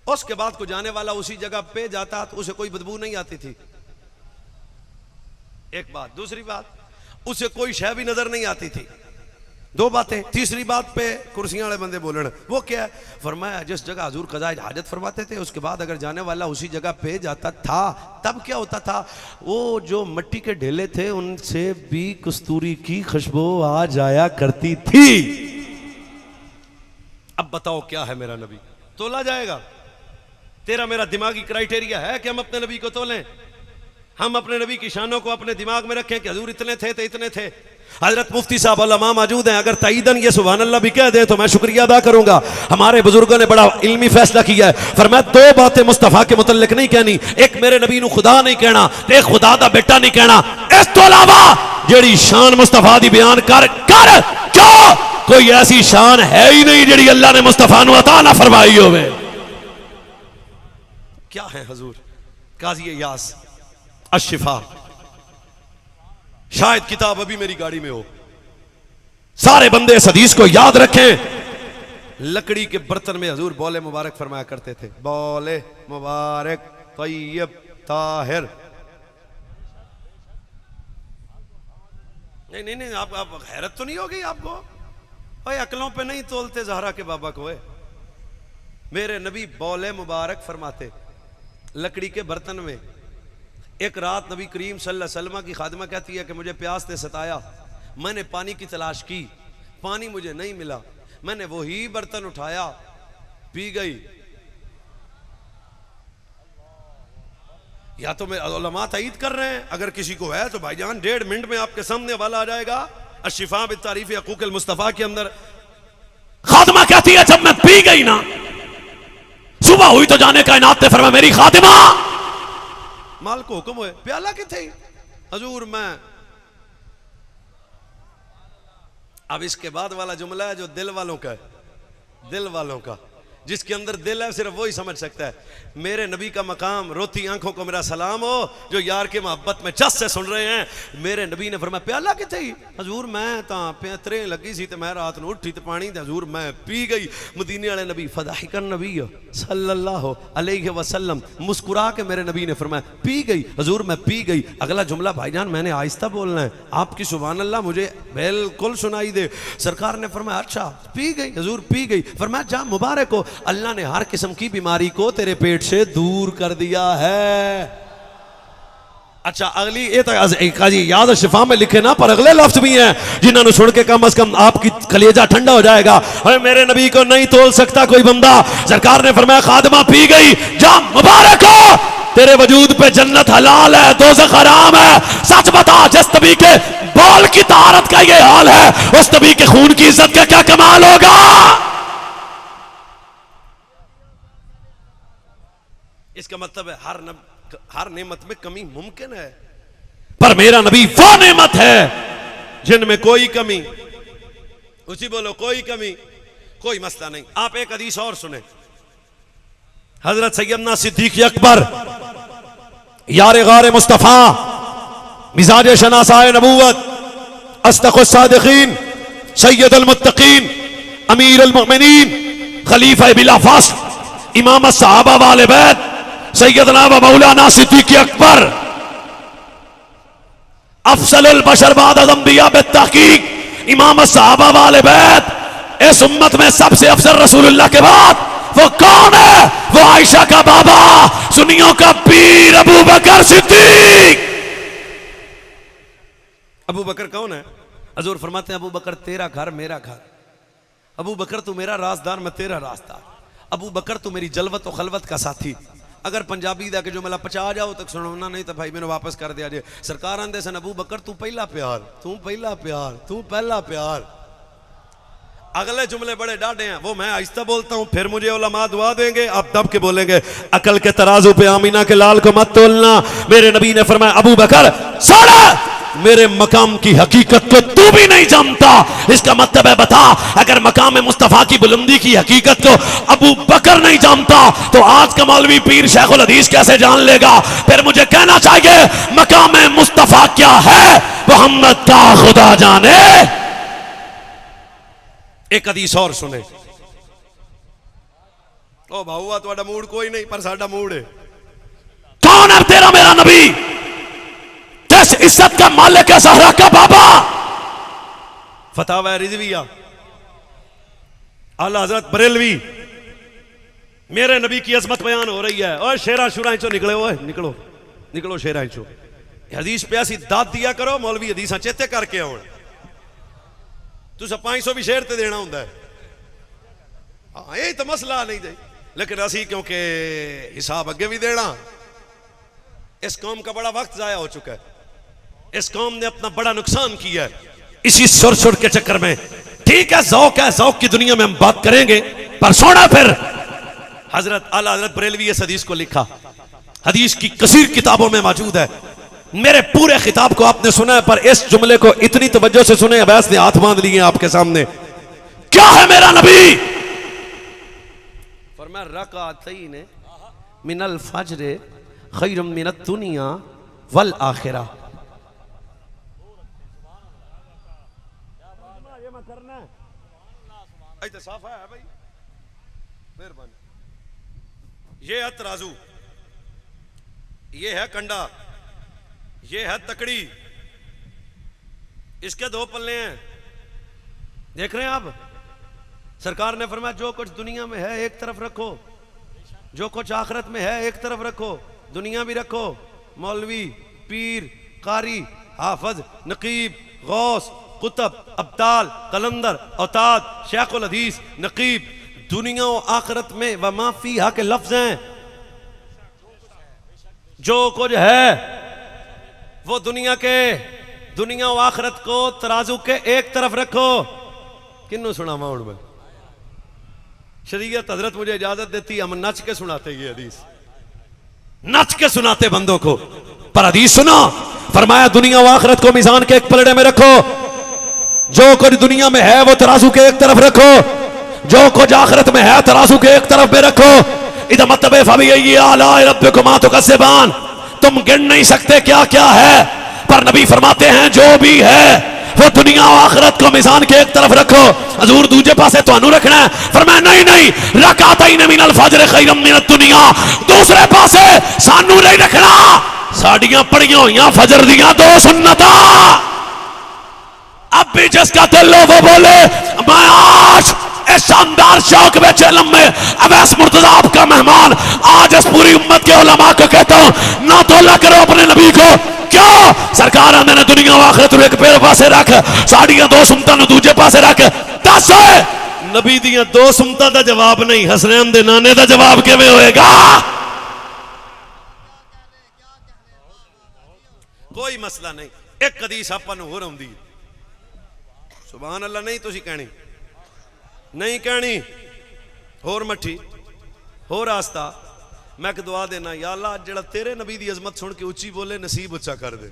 Speaker 1: उसके बाद को जाने वाला उसी जगह पे जाता तो उसे कोई बदबू नहीं आती थी। एक बात। दूसरी बात, उसे कोई शय भी नजर नहीं आती थी। 2 बातें। तीसरी बात पे कुर्सियां वाले बंदे बोलन, वो क्या है? फरमाया जिस जगह हुजूर कज़ाए हाजत फरमाते थे, उसके बाद अगर जाने वाला उसी जगह पे जाता था, तब क्या होता था? वो जो मिट्टी के ढेले थे उनसे भी कस्तूरी की खुशबू आ जाया करती थी। अब बताओ क्या है मेरा नबी? तोला जाएगा? तेरा मेरा दिमागी क्राइटेरिया है कि हम अपने नबी को तोलें? हम अपने नबी की शानों को अपने दिमाग में रखें कि हुजूर इतने थे तो इतने थे। हजरत मुफ्ती साहब उलमा मौजूद हैं, अगर तईदन ये सुभान अल्लाह भी कह दे तो मैं शुक्रिया अदा करूंगा। हमारे बुजुर्गों ने बड़ा इल्मी फैसला किया है। फरमाया 2 बातें मुस्तफा के मुतल्लिक नहीं कहनी, एक मेरे नबी नू खुदा नहीं कहना, एक खुदा दा बेटा नहीं कहना। इस तो अलावा जेड़ी शान मुस्तफा दी बयान कर क्यों कोई ऐसी शान है ही नहीं जेड़ी अल्लाह ने मुस्तफा नू अता ना फरमाई होवे। क्या है हुजूर? काजी यास अशिफा, शायद किताब अभी मेरी गाड़ी में हो। सारे बंदे इस हदीस को याद रखें। लकड़ी के बर्तन में हुजूर बौले मुबारक फरमाया करते थे, बौले मुबारक तय्यब ताहिर। नहीं, आप हैरत तो नहीं होगी आपको? ओए अकलों पे नहीं तोलते ज़हरा के बाबा को। मेरे नबी बौले मुबारक फरमाते लकड़ी के बर्तन में। एक रात नबी करीम सल्लल्लाहु अलैहि वसल्लम की खादिमा कहती है कि मुझे प्यास ने सताया, मैंने पानी की तलाश की, पानी मुझे नहीं मिला, मैंने वही बर्तन उठाया, पी गई। या तो मैं उलमा तईद कर रहे हैं, अगर किसी को है तो भाईजान 1.5 मिनट में आपके सामने वाला आ जाएगा। अशिफा बितारीफ हकूक अल मुस्तफा के अंदर खादिमा कहती है जब मैं पी गई ना, सुबह हुई तो जाने कायनात ने फरमाया मेरी खादिमा, माल को हुक्म हुए प्याला किथे? हजूर मैं। अब इसके बाद वाला जुमला है जो दिल वालों का है, दिल वालों का, जिसके अंदर दिल है सिर्फ वही समझ सकता है। मेरे नबी का मकाम, रोती आंखों को मेरा सलाम हो जो यार के मोहब्बत में जस से सुन रहे हैं। मेरे नबी ने फरमाया प्याला किथे? हजूर मैं तां पैतरे लगी सी ते मैं रात नूं उठी ते पानी ते हजूर मैं पी गई। मदीने वाले नबी फदाहिकन नबी सल्लल्लाहु अलैहि वसल्लम मुस्कुरा के मेरे नबी ने फरमाया पी गई हजूर मैं पी गई। अगला जुमला भाईजान मैंने आहिस्ता बोलना है, आपकी सुभान अल्लाह मुझे बिल्कुल सुनाई दे। सरकार ने फरमाया अच्छा पी गई हजूर पी गई। फरमाया जा मुबारक हो, अल्लाह ने हर किस्म की बीमारी को तेरे पेट से दूर कर दिया है। अच्छा अगली याद शिफा में लिखे ना, पर अगले लफ्ज भी हैं जिन्होंने सुन के कम से कम आपकी कलेजा ठंडा हो जाएगा। अरे मेरे नबी को नहीं तोल सकता कोई बंदा। सरकार ने फरमाया खादिमा पी गई, जा मुबारक हो, तेरे वजूद पे जन्नत हलाल है, दोज़ख हराम है। सच बता, जिस नबी के बाल की तारत का ये हाल है, उस नबी के खून की इज्जत का क्या कमाल होगा। इसका मतलब है हर नेमत में कमी मुमकिन है, पर मेरा नबी वो नेमत है जिनमें कोई कमी, उसी बोलो कोई कमी, कोई मसला नहीं। आप एक हदीस और सुने, हजरत सैयदना सिद्दीक अकबर यार गार मुस्तफा, मिजाज शनासाए नबूवत, अस्दक़ुस सादिक़ीन, सैयदुल मुत्तक़ीन, अमीरुल मुमिनीन, खलीफा बिला फस्ल, इमाम सहाबा वाले बैत, सैयदना व मौलाना सिद्दीक अकबर, अफसलुल बशर बाद अंबिया बित्तहकीक, इमाम सहाबा वाले बैत, इस उम्मत में सबसे अफजल रसूलुल्लाह के बाद वो कौन है? वो आयशा का बाबा, सुन्नियों का पीर अबू बकर सिद्दीक। अबू बकर कौन है? हजूर फरमाते हैं अबू बकर तेरा घर मेरा घर, अबू बकर तू मेरा राजदार मैं तेरा राजदार, अबू बकर तू मेरी जलवत और खलवत का साथी। अगर पंजाबी दा के जो मला पचा जाओ तक सुनना नहीं तो भाई मैंने वापस कर दिया जे। सरकार आंदे सन अबू बकर तू पहला प्यार, तू पहला प्यार, तू पहला प्यार। अगले जुमले बड़े डाढ़े हैं, वो मैं आहिस्ता बोलता हूं, फिर मुझे उलमा दुआ देंगे, आप दब के बोलेंगे। अकल के तराजू पे आमीना के लाल को मत तोलना। मेरे नबी ने फरमाया अबू बकर सुन, मेरे मकाम की हकीकत को तू भी नहीं जानता। इसका मतलब है बता, अगर मकाम मुस्तफा की बुलंदी की हकीकत को अबू बकर नहीं जानता तो आज का मौलवी पीर शेखुल हदीस कैसे जान लेगा। फिर मुझे कहना चाहिए मकाम मुस्तफा क्या है, मोहम्मद का खुदा जाने। एक हदीस और सुने। ओ भाऊआ तुम्हारा मूड कोई नहीं, पर साडा मूड है। कौन है तेरा मेरा नबी, जिस इज्जत का मालिक है, सहरा का बाबा। फतावा रिजविया, आला हजरत बरेलवी, मेरे नबी की अजमत बयान हो रही है। ओए शेरा शुरा चो निकले, ओए निकलो निकलो शेरा चो। हदीस पे ऐसी दाद दिया करो, मौलवी हदीसा चेते करके आओ। तुझे 500 भी शेर ते देना होंगे। हाँ यही तो मसला नहीं दे, लेकिन असी क्योंकि हिसाब अगे भी देना। इस कौम का बड़ा वक्त जाया हो चुका है, इस कौम ने अपना बड़ा नुकसान किया है इसी सुर सुर के चक्कर में। ठीक है, ज़ौक़ है, ज़ौक़ की दुनिया में हम बात करेंगे, पर सोना फिर हजरत आला हजरत बरेलवी इस हदीस को लिखा, हदीस की कसीर किताबों में मौजूद है। मेरे पूरे खिताब को आपने सुना है, पर इस जुमले को इतनी तवज्जो से सुने, अवैस ने हाथ बांध लिए आपके सामने। क्या है मेरा नबी? फरमाया रकातैन मिनल फज्र खैरुम मिनद दुनिया वल आखिरा। साफ है भाई, मेहरबानी। ये है तराजू, ये है कंडा, ये है तकड़ी, इसके दो पल्ले हैं, देख रहे हैं आप। सरकार ने फरमाया जो कुछ दुनिया में है एक तरफ रखो, जो कुछ आखिरत में है एक तरफ रखो, दुनिया भी रखो। मौलवी, पीर, कारी, हाफज, नकीब, गौस, कुतब, अब्दाल, कलंदर, औताद, शेखुल हदीस, नकीब, दुनिया और आखिरत में व माफी हा के लफ्ज हैं। जो कुछ है वो दुनिया के, दुनिया और आखिरत को तराजू के एक तरफ रखो। किन्नू सुना माउंड में शरीयत हजरत मुझे इजाजत देती, हम नच के सुनाते ये हदीस, नच के सुनाते बंदों को। पर हदीस सुनो, फरमाया दुनिया और आखिरत को मीजान के एक पलड़े में रखो। जो कुछ दुनिया में है वो तराजू के एक तरफ रखो, जो कुछ आखिरत में है तराजू के एक तरफ में रखो। इधर मतलब फबी आला रब्बिकुमा तुकज़्ज़िबान, तुम गिन नहीं सकते क्या क्या है, पर नबी फरमाते हैं जो भी है वो दुनिया और आखिरत को मिजान के एक तरफ रखो। हजूर दूजे पासे तो रखना है, फरमाया नहीं नहीं, रकातैन मिनल फज्र खैरुम मिनद दुनिया, दूसरे पासे सानू नहीं रखना। साड़ियां पड़ियां हुई फजर दियां दो सुन्नता। अब भी जिसका दिल हो वो बोले मैं आज इस शानदार शौक में लम्बे अवैस मुर्तजा आपका मेहमान, आज इस पूरी उम्मत के उलमा को कहता हूं ना तोला करो अपने नबी को। क्यों? सरकार आंदे ने दुनिया आखिरत एक पेड़ पासे रख, साड़ियां दो सुमता दूजे पासे रख। दस नबी दियां दो सुमता का जवाब नहीं, हसनैन दे नाने का जवाब किवें होएगा? कोई मसला नहीं। एक हदीस आपां नूं होर आउंदी है, सुभान अल्लाह नहीं तुसीं कहनी, नहीं कहनी, होर मठी होर आस्ता। मैं एक दुआ देना, या अल्लाह जेड़ा तेरे नबी दी अजमत सुन के उच्ची बोले नसीब उच्चा कर दे।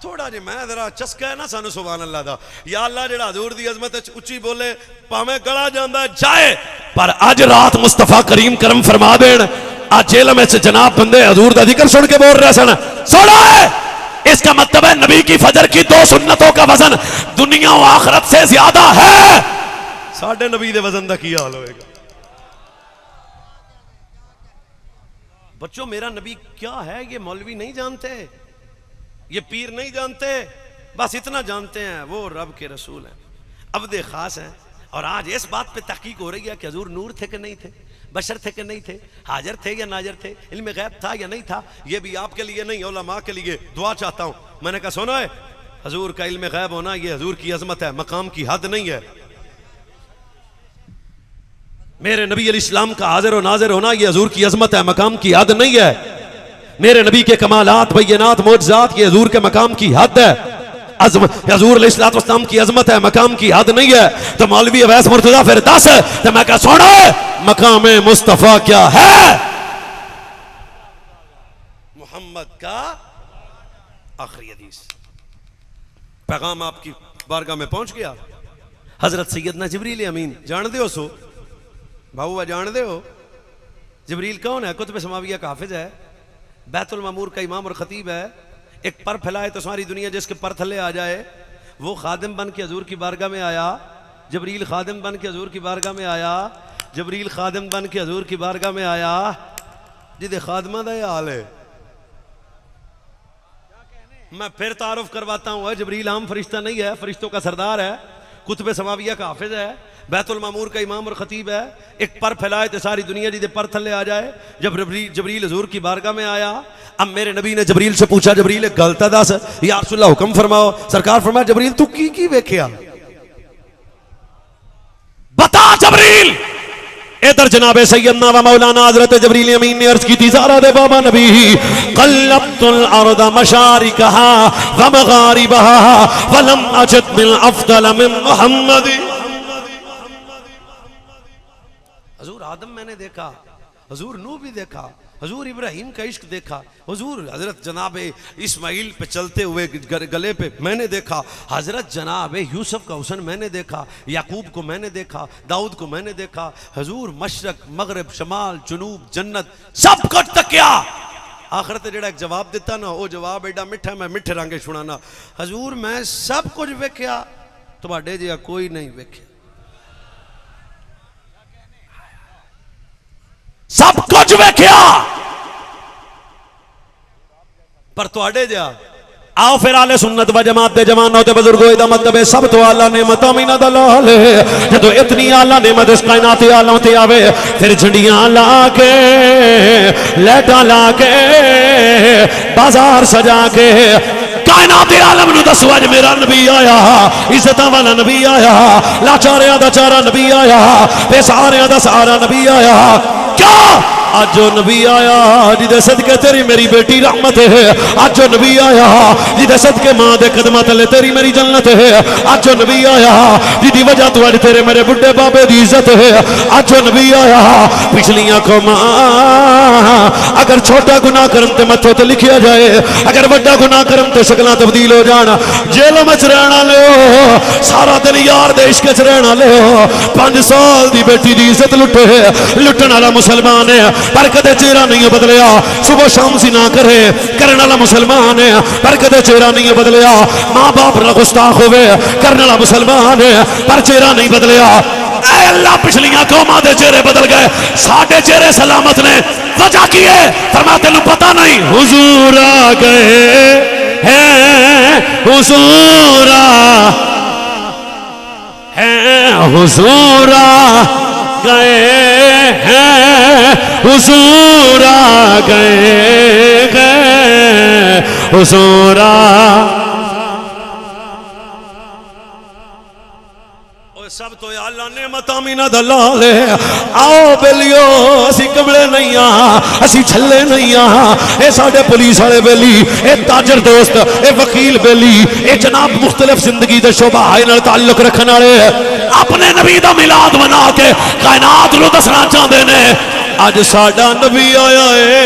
Speaker 1: थोड़ा जे मैं जरा चस्का है ना सानू सुभान अल्लाह दा, या अल्लाह जेड़ा हजूर दी अजमत उच्ची बोले भावें गला जांदा जाए, पर अज रात मुस्तफा करीम करम फरमा देन। आज जेल में जनाब बंदे हजूर दा जिक्र सुन के बोल रहे सन, सुनो इसका मतलब है नबी की फजर की 2 सुन्नतों का वजन दुनिया और आखिरत से ज्यादा है। साडे नबी दे वजन दा की हाल होएगा। बच्चों मेरा नबी क्या है ये मौलवी नहीं जानते, ये पीर नहीं जानते, बस इतना जानते हैं वो रब के रसूल हैं, अब्दे खास हैं। और आज इस बात पे तहकीक हो रही है कि हजूर नूर थे कि नहीं थे, बशर थे कि नहीं थे, हाजिर थे या नाजिर थे, इल्म गैब था या नहीं था। ये भी आपके लिए नहीं उलमा के लिए दुआ चाहता हूं। मैंने कहा सुनो है, हजूर का इल्म गैब होना ये हजूर की अजमत है, मकाम की हद नहीं है। मेरे नबी अलैहिस्सलाम का हाजिर और नाजिर होना ये हजूर की अजमत है, मकाम की हद नहीं है। मेरे नबी के कमालात बैनात मोजज़ात ये हजूर के मकाम की हद है। हजूर अलैहिस्सलाम की अजमत है, मकाम की हद नहीं है। तो मौलवी अवैस मुर्तजा फिर 10 तो मैं कहा सुनो मकाम मुस्तफा क्या है, मोहम्मद का आखिरी हदीस पैगाम आपकी बारगाह में पहुंच गया। हजरत सैयदना जिब्रील अमीन जान दे हो, सो भाऊ जान दे हो जिब्रील कौन है? कुतुब समाविया का हाफिज है, बैतुल मामूर का इमाम और खतीब है। एक पर फैलाए तो सारी दुनिया जिसके पर थले आ जाए, वो खादिम बन के हजूर की बारगाह में आया। जबरील खादिम बन के हजूर की बारगाह में आया, जबरील खादिम बन के हजूर की बारगाह में आया। जिदे खादमा दा हाल है, मैं फिर तारुफ करवाता हूं, जबरील आम फरिश्ता नहीं है, फरिश्तों का सरदार है, कुतुब समाविया का हाफिज है, बैतुल मामूर का इमाम और खतीब है। एक पर फैलाए तो सारी दुनिया जिदे पर थले आ जाए। जब जबरील हजूर की बारगाह में आया, अब मेरे नबी ने जबरील से पूछा, जबरील एक गलता दस या रसूलल्लाह हुक्म फरमाओ। सरकार फरमाया जबरील तू की वेख्या, बता जबरील। इधर जनाबे सैयदना व मौलाना हजरत जबरील अमीन ने अर्ज की थी, ज़ारा दे बाबा नबी क़ल्लब्तुल अर्द मशारिकहा व मगारिबहा वलम अजिद बिल अफ़ज़ल मिन मुहम्मद। हजूर आदम मैंने देखा, हजूर नूह भी देखा, हजूर इब्राहिम का इश्क देखा, हजूर हजरत जनाबे इस्माइल पे चलते हुए गले पे मैंने देखा, हजरत जनाबे यूसुफ का हुस्न मैंने देखा, याकूब को मैंने देखा, दाऊद को मैंने देखा। हजूर मशरक मगरब शमाल जुनूब जन्नत सब कुछ तकिया। आखिरत जेड़ा एक जवाब दिता ना, वो जवाब एडा मिठा, मैं मिठे रंगे सुनाना। हजूर मैं सब कुछ वेख्या, तुहाडे जिहा कोई नहीं वेख्या, सब कुछ वेख्या पर तुहाडे जिहा। आओ फिर आले सुन्नत व जमात दे जमानों ते बुजुर्गों दा मतलब है सब तो आला नेमत मीना दा लाल है। जदों इतनी आला नेमत इस कायनात आलम ते आवे, फिर झंडियां ला के लाइटां ला के बाजार सजा के कायनात आलम नु दसो अज मेरा नबी आया, इज्जतां वाला नबी आया, लाचारियां दा चारा नबी आया, बेसहारियां दा सहारा नबी आया। क्या आज जो नबी आया जिदे सदके तेरी मेरी बेटी रहमत है, आज जो नबी आया जिदे सदके मां दे कदमां तले तेरी मेरी जन्नत है, आज जो नबी आया जिदी वजह तो आज तेरे मेरे बुढ़े बाबे दी इज्जत है, आज जो नबी आया पिछलियां कौमां अगर छोटा गुनाह करम ते मत्थे ते लिखिया जाए, अगर बड़ा गुनाह करम ते शक्लां तब्दील हो जान। जेल में रहना लो सारा दिन यार दे इश्क च रहना लो, 5 साल दी बेटी दी इज्जत लुटे, लुटन वाला मुसलमान है पर कदे चेहरा नहीं बदलिया, सुबह शाम सी ना करे करने वाला मुसलमान है पर कदे चेहरा नहीं बदलिया, माँ बाप ना गुस्ताख होवे करने वाला मुसलमान है पर चेहरा नहीं बदलिया। अल्लाह पिछलियां कौमां दे चेहरे बदल गए, साडे चेहरे सलामत ने। वजह की है फरमा तेनू पता नहीं, हुजूर आ गए हैं, हुजूर हैं, हुजूर गए हैं, हुजूर आ गए हैं, हुजूर सब तो आला नेमत आमीना दा लाल है। आओ बेलियो असी कमले नहीं हाँ, असी छले नहीं हाँ। ए साडे पुलिस वाले बेली, ए ताजर दोस्त, ए वकील बेली, ए जनाब मुख्तलिफ जिंदगी दे शोबा हाय नाल ताल्लुक रखने वाले अपने नबी दा मिलाद मना के कायनात नूं दसना चाहते ने अज साडा नबी आया है,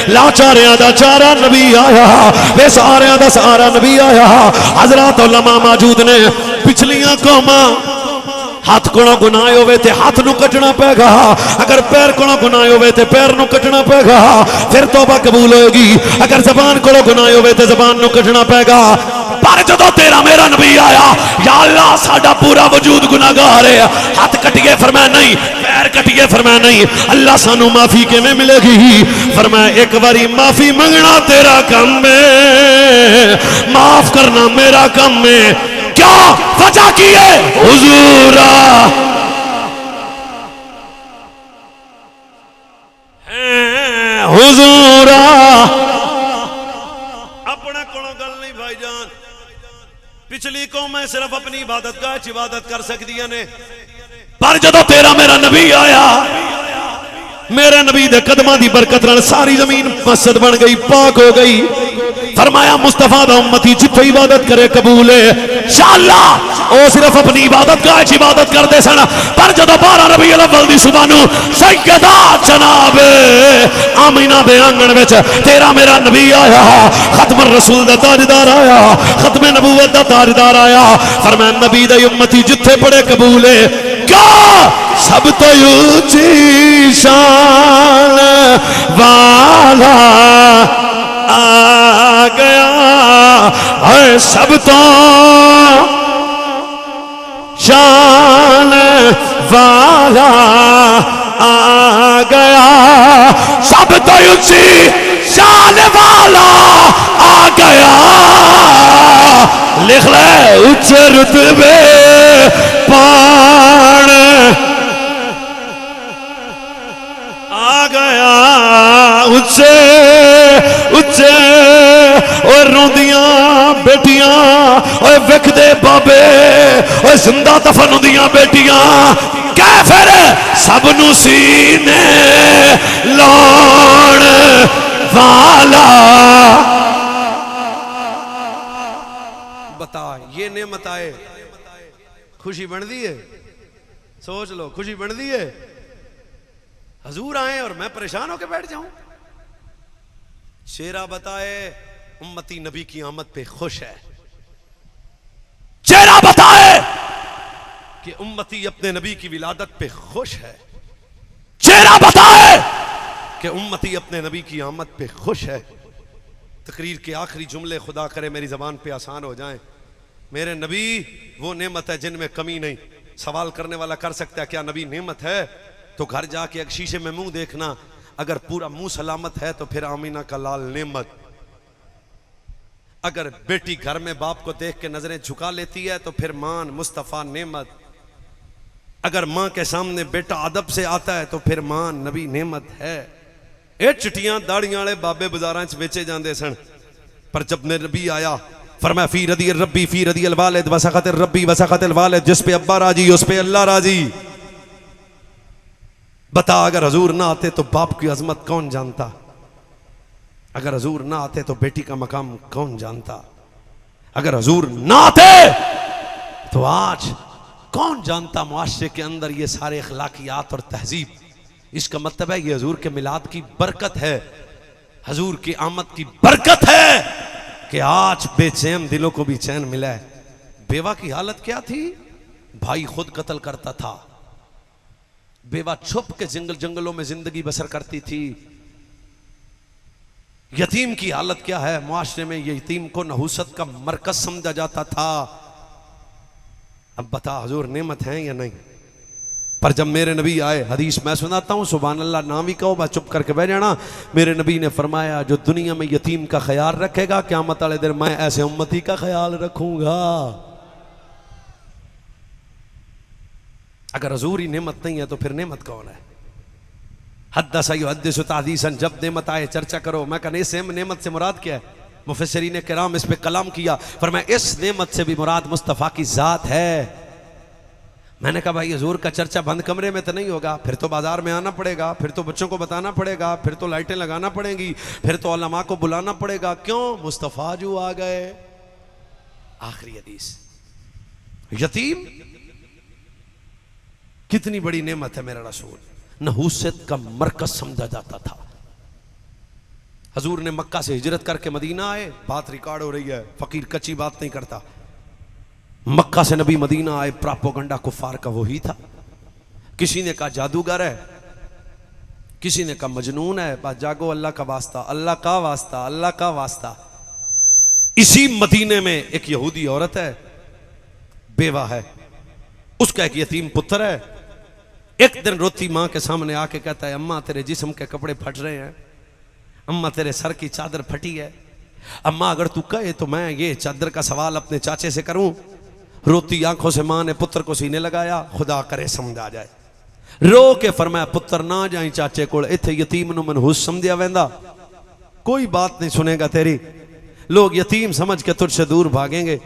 Speaker 1: लाचारियां दा चारा नबी आया, वे सारियां दा सारा नबी आया। हजरत उलमा मौजूद ने, पिछलियां कौमां हाथ को गुनाह होवे ते हाथ नू कटना पेगा, अगर पैर को गुनाह होवे ते पैर नू कटना पेगा, फिर तौबा कबूल होगी। अगर जबान को गुनाह होवे ते जबान नू कटना पेगा। पर जदों तेरा मेरा नबी आया, या अल्लाह साडा पूरा वजूद गुनाहगार है, हाथ कटिए फरमाया नहीं, पैर कटिए फरमाया नहीं, अल्लाह सानू माफी किवें मिलेगी? फरमाया एक बारी माफी मंगना तेरा काम है, माफ करना मेरा काम है। क्या वजह की है? हुजूरा हुजूरा अपने कोलों गल नहीं भाईजान। पिछली कौमें सिर्फ अपनी इबादत का इबादत कर सकती ने, पर जदों तेरा मेरा नबी आया, मेरे नबी दे कदमां दी बरकत नाल सारी जमीन मस्जिद बन गई, पाक हो गई। फरमाया मुस्तफा दा उम्मती जिथे इबादत करे कबूल है। इंशाअल्लाह ओ सिर्फ अपनी इबादत का इबादत करते सन, पर जदों 12 रबीउल अव्वल दी सुबह नूं सैयदा जनाब आमीना दे आंगण विच तेरा मेरा नबी आया, खत्म रसूल दा ताजदार आया, खत्म नबूवत दा ताजदार आया। फरमाया नबी दी उम्मती जिथे पड़े कबूल है। क्या सब तो ऊंची शान वाला आ गया है, सब तो शान वाला आ गया, सब तो ऊंची शान वाला आ गया। लिख ले ऊंचे रुतबे पान आ गया, ऊंचे ऊंचे और रोंदियां बेटियां और विकदे बाबे और जिंदा दफन होंदियां बेटियां, कह फिर सबनू सीने लाउण वाला। बता ये नेमत आए, खुशी बनती है? सोच लो खुशी बनती है? हजूर आए और मैं परेशान होकर बैठ जाऊं? शेरा बताए उम्मती नबी की आमद पे खुश है। चेहरा बताए कि उम्मती अपने नबी की विलादत पे खुश है। चेहरा बताए कि उम्मती अपने नबी की आमद पे खुश है। तकरीर के आखिरी जुमले खुदा करे मेरी जबान पे आसान हो जाएं। मेरे नबी वो नेमत है जिनमें कमी नहीं। सवाल करने वाला कर सकता है क्या नबी नेमत है? तो घर जाके एक शीशे में मुंह देखना, अगर पूरा मुंह सलामत है तो फिर आमीना का लाल नेमत। अगर बेटी घर में बाप को देख के नजरें झुका लेती है तो फिर मान मुस्तफा नेमत। अगर मां के सामने बेटा अदब से आता है तो फिर मान नबी नेमत है। ये चिट्टियां दाड़ियां वाले बाबे बाजारां च बेचे जाते सन, पर जब मेरे नबी आया फरमाया फी रदी रब्बी फी रदी वालिद वसखत रब्बी वसखत वालिद, जिस पे अब्बा राजी उस पे अल्लाह राजी। बता अगर हजूर ना आते तो बाप की अजमत कौन जानता? अगर हजूर ना आते तो बेटी का मकाम कौन जानता? अगर हजूर ना आते तो आज कौन जानता मुआशरे के अंदर ये सारे अखलाकियात और तहजीब। इसका मतलब है ये हजूर के मिलाद की बरकत है, हजूर की आमद की बरकत है कि आज बेचैन दिलों को भी चैन मिला है। बेवा की हालत क्या थी? भाई खुद कत्ल करता था, बेवा छुप के जंगलों में जिंदगी बसर करती थी। यतीम की हालत क्या है? मुआशरे में ये यतीम को नहुसत का मरकज समझा जाता था। अब बता हजूर नेमत है या नहीं? पर जब मेरे नबी आए, हदीस मैं सुनाता हूं, सुभान अल्लाह ना भी कहो मैं चुप करके बैठ जाना। मेरे नबी ने फरमाया जो दुनिया में यतीम का ख्याल रखेगा क़यामत वाले दिन मैं ऐसे उम्मती का ख्याल रखूंगा। अगर हजूर ही नेमत नहीं है तो फिर नेमत कौन है? हद्दस युहद्दिसु तहदीसन, जब नेमत आए चर्चा करो। मैं कहने सेम नेमत से मुराद क्या है? मुफस्सिरीन किराम इस पे कलाम किया, फरमाया इस नेमत से भी मुराद मुस्तफ़ा की ज़ात है। मैंने कहा भाई हुजूर का चर्चा बंद कमरे में तो नहीं होगा, फिर तो बाजार में आना पड़ेगा, फिर तो बच्चों को बताना पड़ेगा, फिर तो लाइटें लगाना पड़ेंगी, फिर तो उलमा को बुलाना पड़ेगा। क्यों? मुस्तफ़ा जो आ गए। आखिरी हदीस, यतीम कितनी बड़ी नेमत है। मेरा रसूल नहूसत का मरकज समझा जाता था। हजूर ने मक्का से हिजरत करके मदीना आए, बात रिकॉर्ड हो रही है, फकीर कच्ची बात नहीं करता। मक्का से नबी मदीना आए, प्रोपेगेंडा कुफार का वही था। किसी ने कहा जादूगर है, किसी ने कहा मजनून है, बात जागो अल्लाह का वास्ता, अल्लाह का वास्ता, अल्लाह का वास्ता। इसी मदीने में एक यहूदी औरत है, बेवा है, उसका एक यतीम पुत्र है। एक दिन रोती मां के सामने आके कहता है, अम्मा तेरे जिस्म के कपड़े फट रहे हैं, अम्मा तेरे सर की चादर फटी है, अम्मा अगर तू कहे तो मैं ये चादर का सवाल अपने चाचे से करूं। रोती आंखों से मां ने पुत्र को सीने लगाया, खुदा करे समझ आ जाए। रो के फरमाया, पुत्र ना जाई चाचे कोल, इत्थे यतीम नु मनहूस समझिया वेंदा, कोई बात नहीं सुनेगा तेरी, लोग यतीम समझ के तुझसे दूर भागेंगे।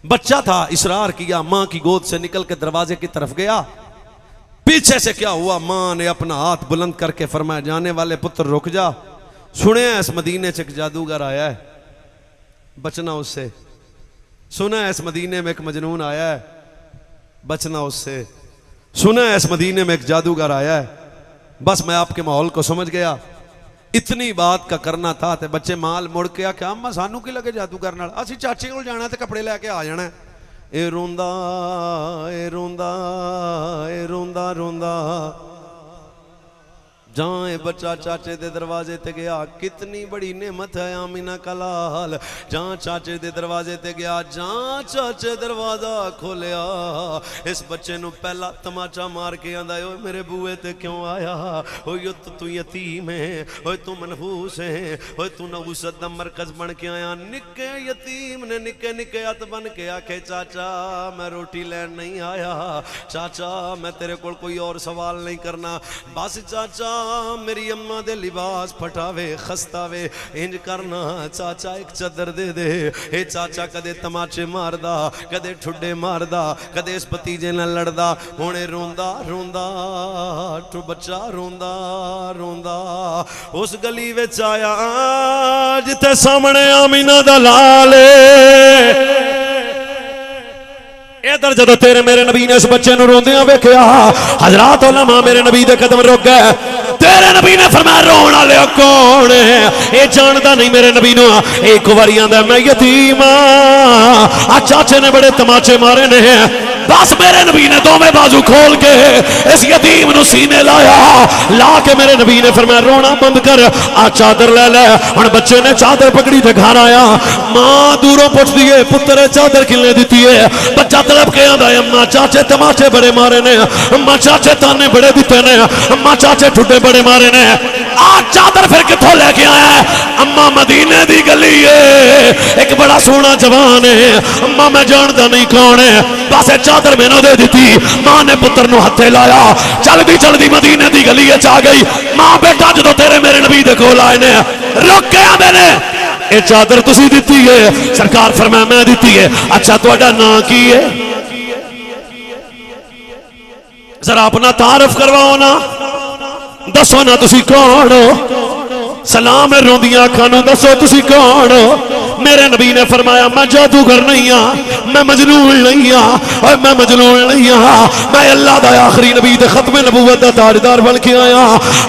Speaker 1: बच्चा था, इसरार किया, मां की गोद से निकल के दरवाजे की तरफ गया। पीछे से क्या हुआ, मां ने अपना हाथ बुलंद करके फरमाया, जाने वाले पुत्र रुक जा, सुने इस मदीने से एक जादूगर आया है, बचना उससे। सुना है इस मदीने में एक मजनून आया है, बचना उससे। सुना है इस मदीने में एक जादूगर आया है। बस मैं आपके माहौल को समझ गया, इतनी बात का करना था। ते बच्चे माल मुड़ के आख्या, अम्मा सानू की लगे जादूगर नाल, असीं चाचे कोल जाना ते कपड़े लैके आ जाना। ए रोंदा ए रोंदा ए रोंदा रोंदा जाए बच्चा चाचे दे दरवाजे ते गया। कितनी बड़ी नेमत है आमीना का लाल। जहां चाचे दे दरवाजे ते गया, जहां चाचे दरवाजा खोलिया, इस बच्चे नु पहला तमाचा मार के आंदा, ओए मेरे बुए ते क्यों आया, ओए तू यतीम है, ओए तू मनहूस है, ओए तू नहूसत दा मरकज बन के आया। निक्के यतीम ने निक्के निक्के हथ बन के आखे, चाचा मैं रोटी लैन नहीं आया, चाचा मैं तेरे कोल कोई और सवाल नहीं करना, बस चाचा मेरी अम्मा दे लिबास फटावे खस्तावे, इंज करना चाचा एक चादर दे दे। ए चाचा कदे तमाचे मारदा, कदे ठुड्डे मारदा, कदे इस भतीजे नाल लड़दा, हुणे रोंदा रोंदा टू बच्चा रोंदा रोंदा उस गली विच आया जिथे सामने आमीना दा लाल। इधर जदों तेरे मेरे नबी ने इस बच्चे नूं रोंदियां वेखिया, हजरात उलमा मेरे नबी दे कदम रुक गए। तेरे नबी ने फरमाया, रोण वाले कौन है? ये जानता नहीं मेरे नबी नूं। एक बारी आंदा, मैं यतीम आ, चाचे ने बड़े तमाचे मारे ने। बस मेरे नबी ने दोवें बाजू खोल के इस यतीम नूं सीने लाया, ला के मेरे नबी ने फरमाया, रोना बंद कर, आ चादर ले ले। हुण बच्चे ने चादर पकड़ी ते घर आया। मां दूरों पुछदी है, पुत्र चादर किन्ने दित्ती है? बच्चा तड़प के आंदा, अम्मा चाचे तमाचे बड़े मारे ने, अम्मा चाचे ताने बड़े दिते ने, अम्मा चाचे ठुड्डे बड़े मारे ने। आ चादर फिर कित्थों लेके आया? अम्मा मदीने दी गली है, एक बड़ा सोहना जवान है, अम्मा मैं जानदा नहीं कौन है, बस चादर मैनू दे दी। मां ने पुत्र नूं हथे लाया, चलदी चलदी मदीने दी गली आ गई। मां बेटा जदों तेरे मेरे नबी दे कोल आए ने, रुक के आंदे ने, ये चादर तुसी दित्ती है? सरकार फरमाया मैं दित्ती है। अच्छा तुहाडा नाम की है? जरा अपना तारफ करवाओ ना, दसो ना तुसी कौन हो? सलाम है रोंदियां अखां नूं, दसो तुसी कौन हो? मेरे नबी ने फरमाया, मैं जादूगर नहीं हाँ, मैं मजनून नहीं हाँ, और मैं मजनून नहीं हाँ, मैं अल्लाह दा आखिरी नबी दे खत्मे नबूवत दा ताजदार बन के आया।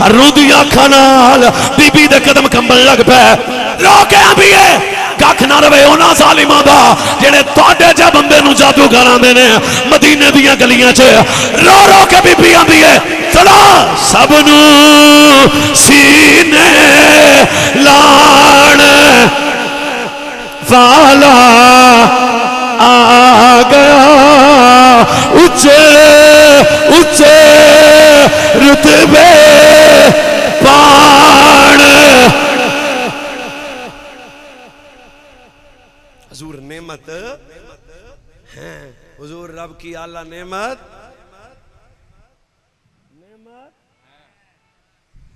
Speaker 1: रोंदियां अखां नाल बीबी दे कदम कंबन लग पे। रो के आंदी है, कख ना रवे उन्हां जालिमां दा जेड़े तुहाडे जे बंदे नूं जादूगर आंदे ने मदीने दीयां गलियां च। रो रो के बीबी आंदी है, चलो सबनू सीने लाण वाला आ गया, ऊंचे ऊंचे रुतबे पाण। हुजूर नेमत है, हुजूर रब की आला नेमत।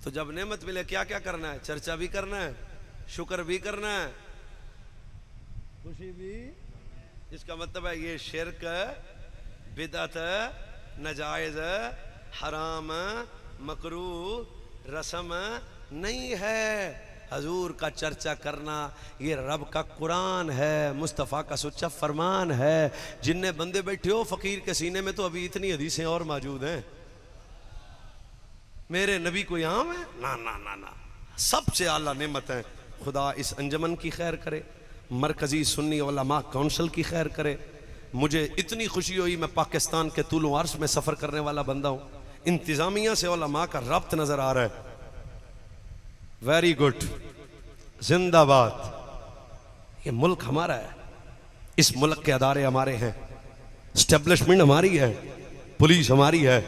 Speaker 1: तो जब नेमत मिले क्या क्या करना है? चर्चा भी करना है, शुक्र भी करना है, खुशी भी। इसका मतलब है ये शिरक, बिदअत, नाजायज, हराम, मकरूह, रस्म नहीं है। हजूर का चर्चा करना ये रब का कुरान है, मुस्तफ़ा का सच्चा फरमान है। जिन्ने बंदे बैठे हो फ़कीर के सीने में तो अभी इतनी हदीसें और मौजूद हैं। मेरे नबी को यहाँ है ना ना ना ना, सबसे आला नेमत है। खुदा इस अंजमन की खैर करे, मरकज़ी सुन्नी उलमा काउंसिल की खैर करे। मुझे इतनी खुशी हुई, मैं पाकिस्तान के तूलो अर्श में सफ़र करने वाला बंदा हूँ, इंतज़ामिया से उलमा का रब्त नज़र आ रहा है। वेरी गुड, जिंदाबाद। ये मुल्क हमारा है, इस मुल्क के अदारे हमारे हैं, स्टेब्लिशमेंट हमारी है, पुलिस हमारी है,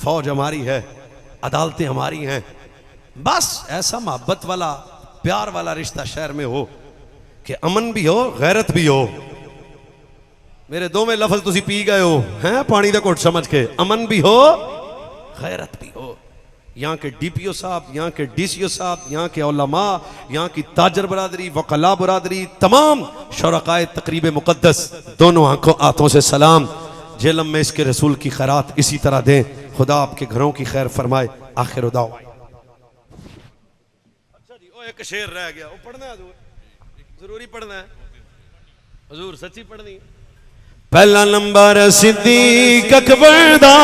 Speaker 1: फौज हमारी है, अदालतें हमारी हैं। बस ऐसा मोहब्बत वाला प्यार वाला रिश्ता शहर में हो कि अमन भी हो, गैरत भी हो। मेरे दो में लफ्ज तुसी पी गए हो हैं पानी का घुट समझ के। अमन भी हो, गैरत भी हो। यहाँ के डीपीओ साहब, यहाँ के डीसीओ साहब, यहाँ के उलमा, यहाँ की ताजर बरादरी, वकला बरादरी, तमाम शुरकाए तकरीब मुकद्दस, दोनों हाथों से सलाम। जेलम में इसके रसूल की खैरात इसी तरह दें। खुदा आपके घरों की खैर फरमाए। आखिर उदाओ। अच्छा जी, वो एक शेर रह गया, वो पढ़ना है जरूरी पढ़ना है। हजूर सच्ची पढ़नी है। पहला नंबर सिद्दीक अकबर दा।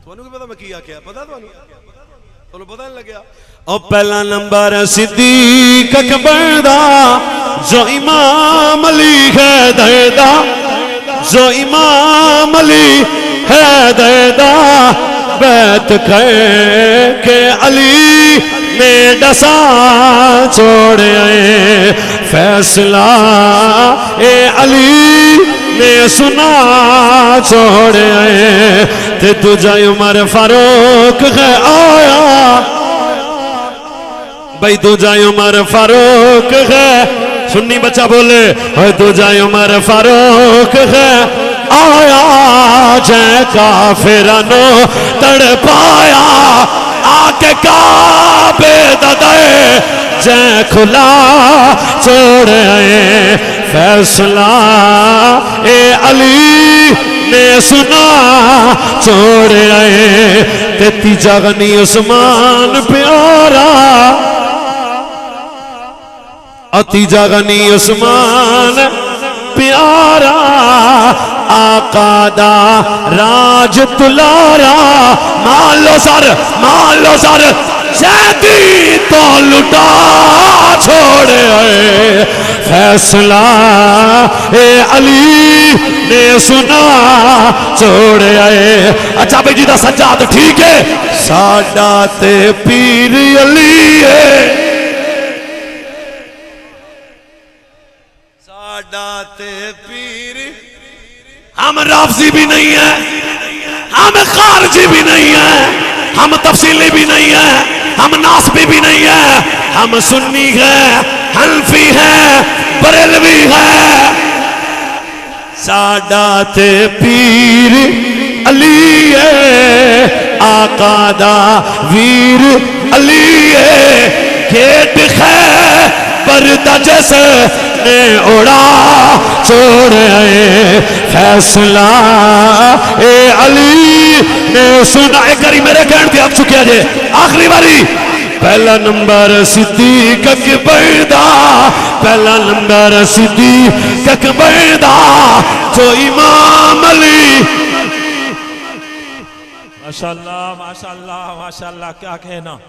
Speaker 1: ਤੁਹਾਨੂੰ ਕੀ ਪਤਾ ਮੈਂ ਕੀ ਆਖਿਆ? ਪਤਾ ਤੁਹਾਨੂੰ ਪਤਾ ਨਹੀਂ ਲੱਗਿਆ? ਉਹ ਪਹਿਲਾ ਨੰਬਰ ਸਿੱਦੀਕ ਅਕਬਰ ਦਾ, ਜੋ ਇਮਾਮ ਅਲੀ ਹੈਦਰ ਦਾ, जो इमाम अली हैदर दा बैत करके अली ने डसा छोड़े। फैसला ए अली ने सुना छोड़े। ते तुझा उमर फारूक है आया, भाई तुझा उमर फारूक है। सुन्नी बच्चा बोले, तुझा उमर फारूक है आया, जै काफिरानो तड़पाया। आके काबे दे जै खुला छोड़ आए। फैसला ए अली ने सुना छोड़ आए। ते तीजा गनी उस्मान प्यारा, तीजा गनी उस्मान प्यारा। आका दा राज तुलारा। मालो सर जैदी तो लुटा छोड़े। फैसला ए अली ने सुना छोड़े। अच्छा भाई जी दा सज्जाद ठीक है। साडा ते पीर अली है, पीर। हम राफजी भी नहीं है, हम खारजी भी नहीं है, हम तफसीली भी नहीं है, हम नासबी भी नहीं है। हम सुन्नी है, हनफी है, बरेलवी है। साडा ते पीर अली है, आका दा वीर अली है। गेट है पर्दा जैसे ने उड़ा छोड़ आए। फैसला ए अली ने सुना। एक बारी मेरे कहन पे आप चुके जे आखिरी बारी। पहला नंबर सिद्दीक अकबर दा, पहला नंबर सिद्दीक अकबर दा, जो इमाम अली।
Speaker 3: माशाल्लाह माशाल्लाह माशाल्लाह, क्या कहना।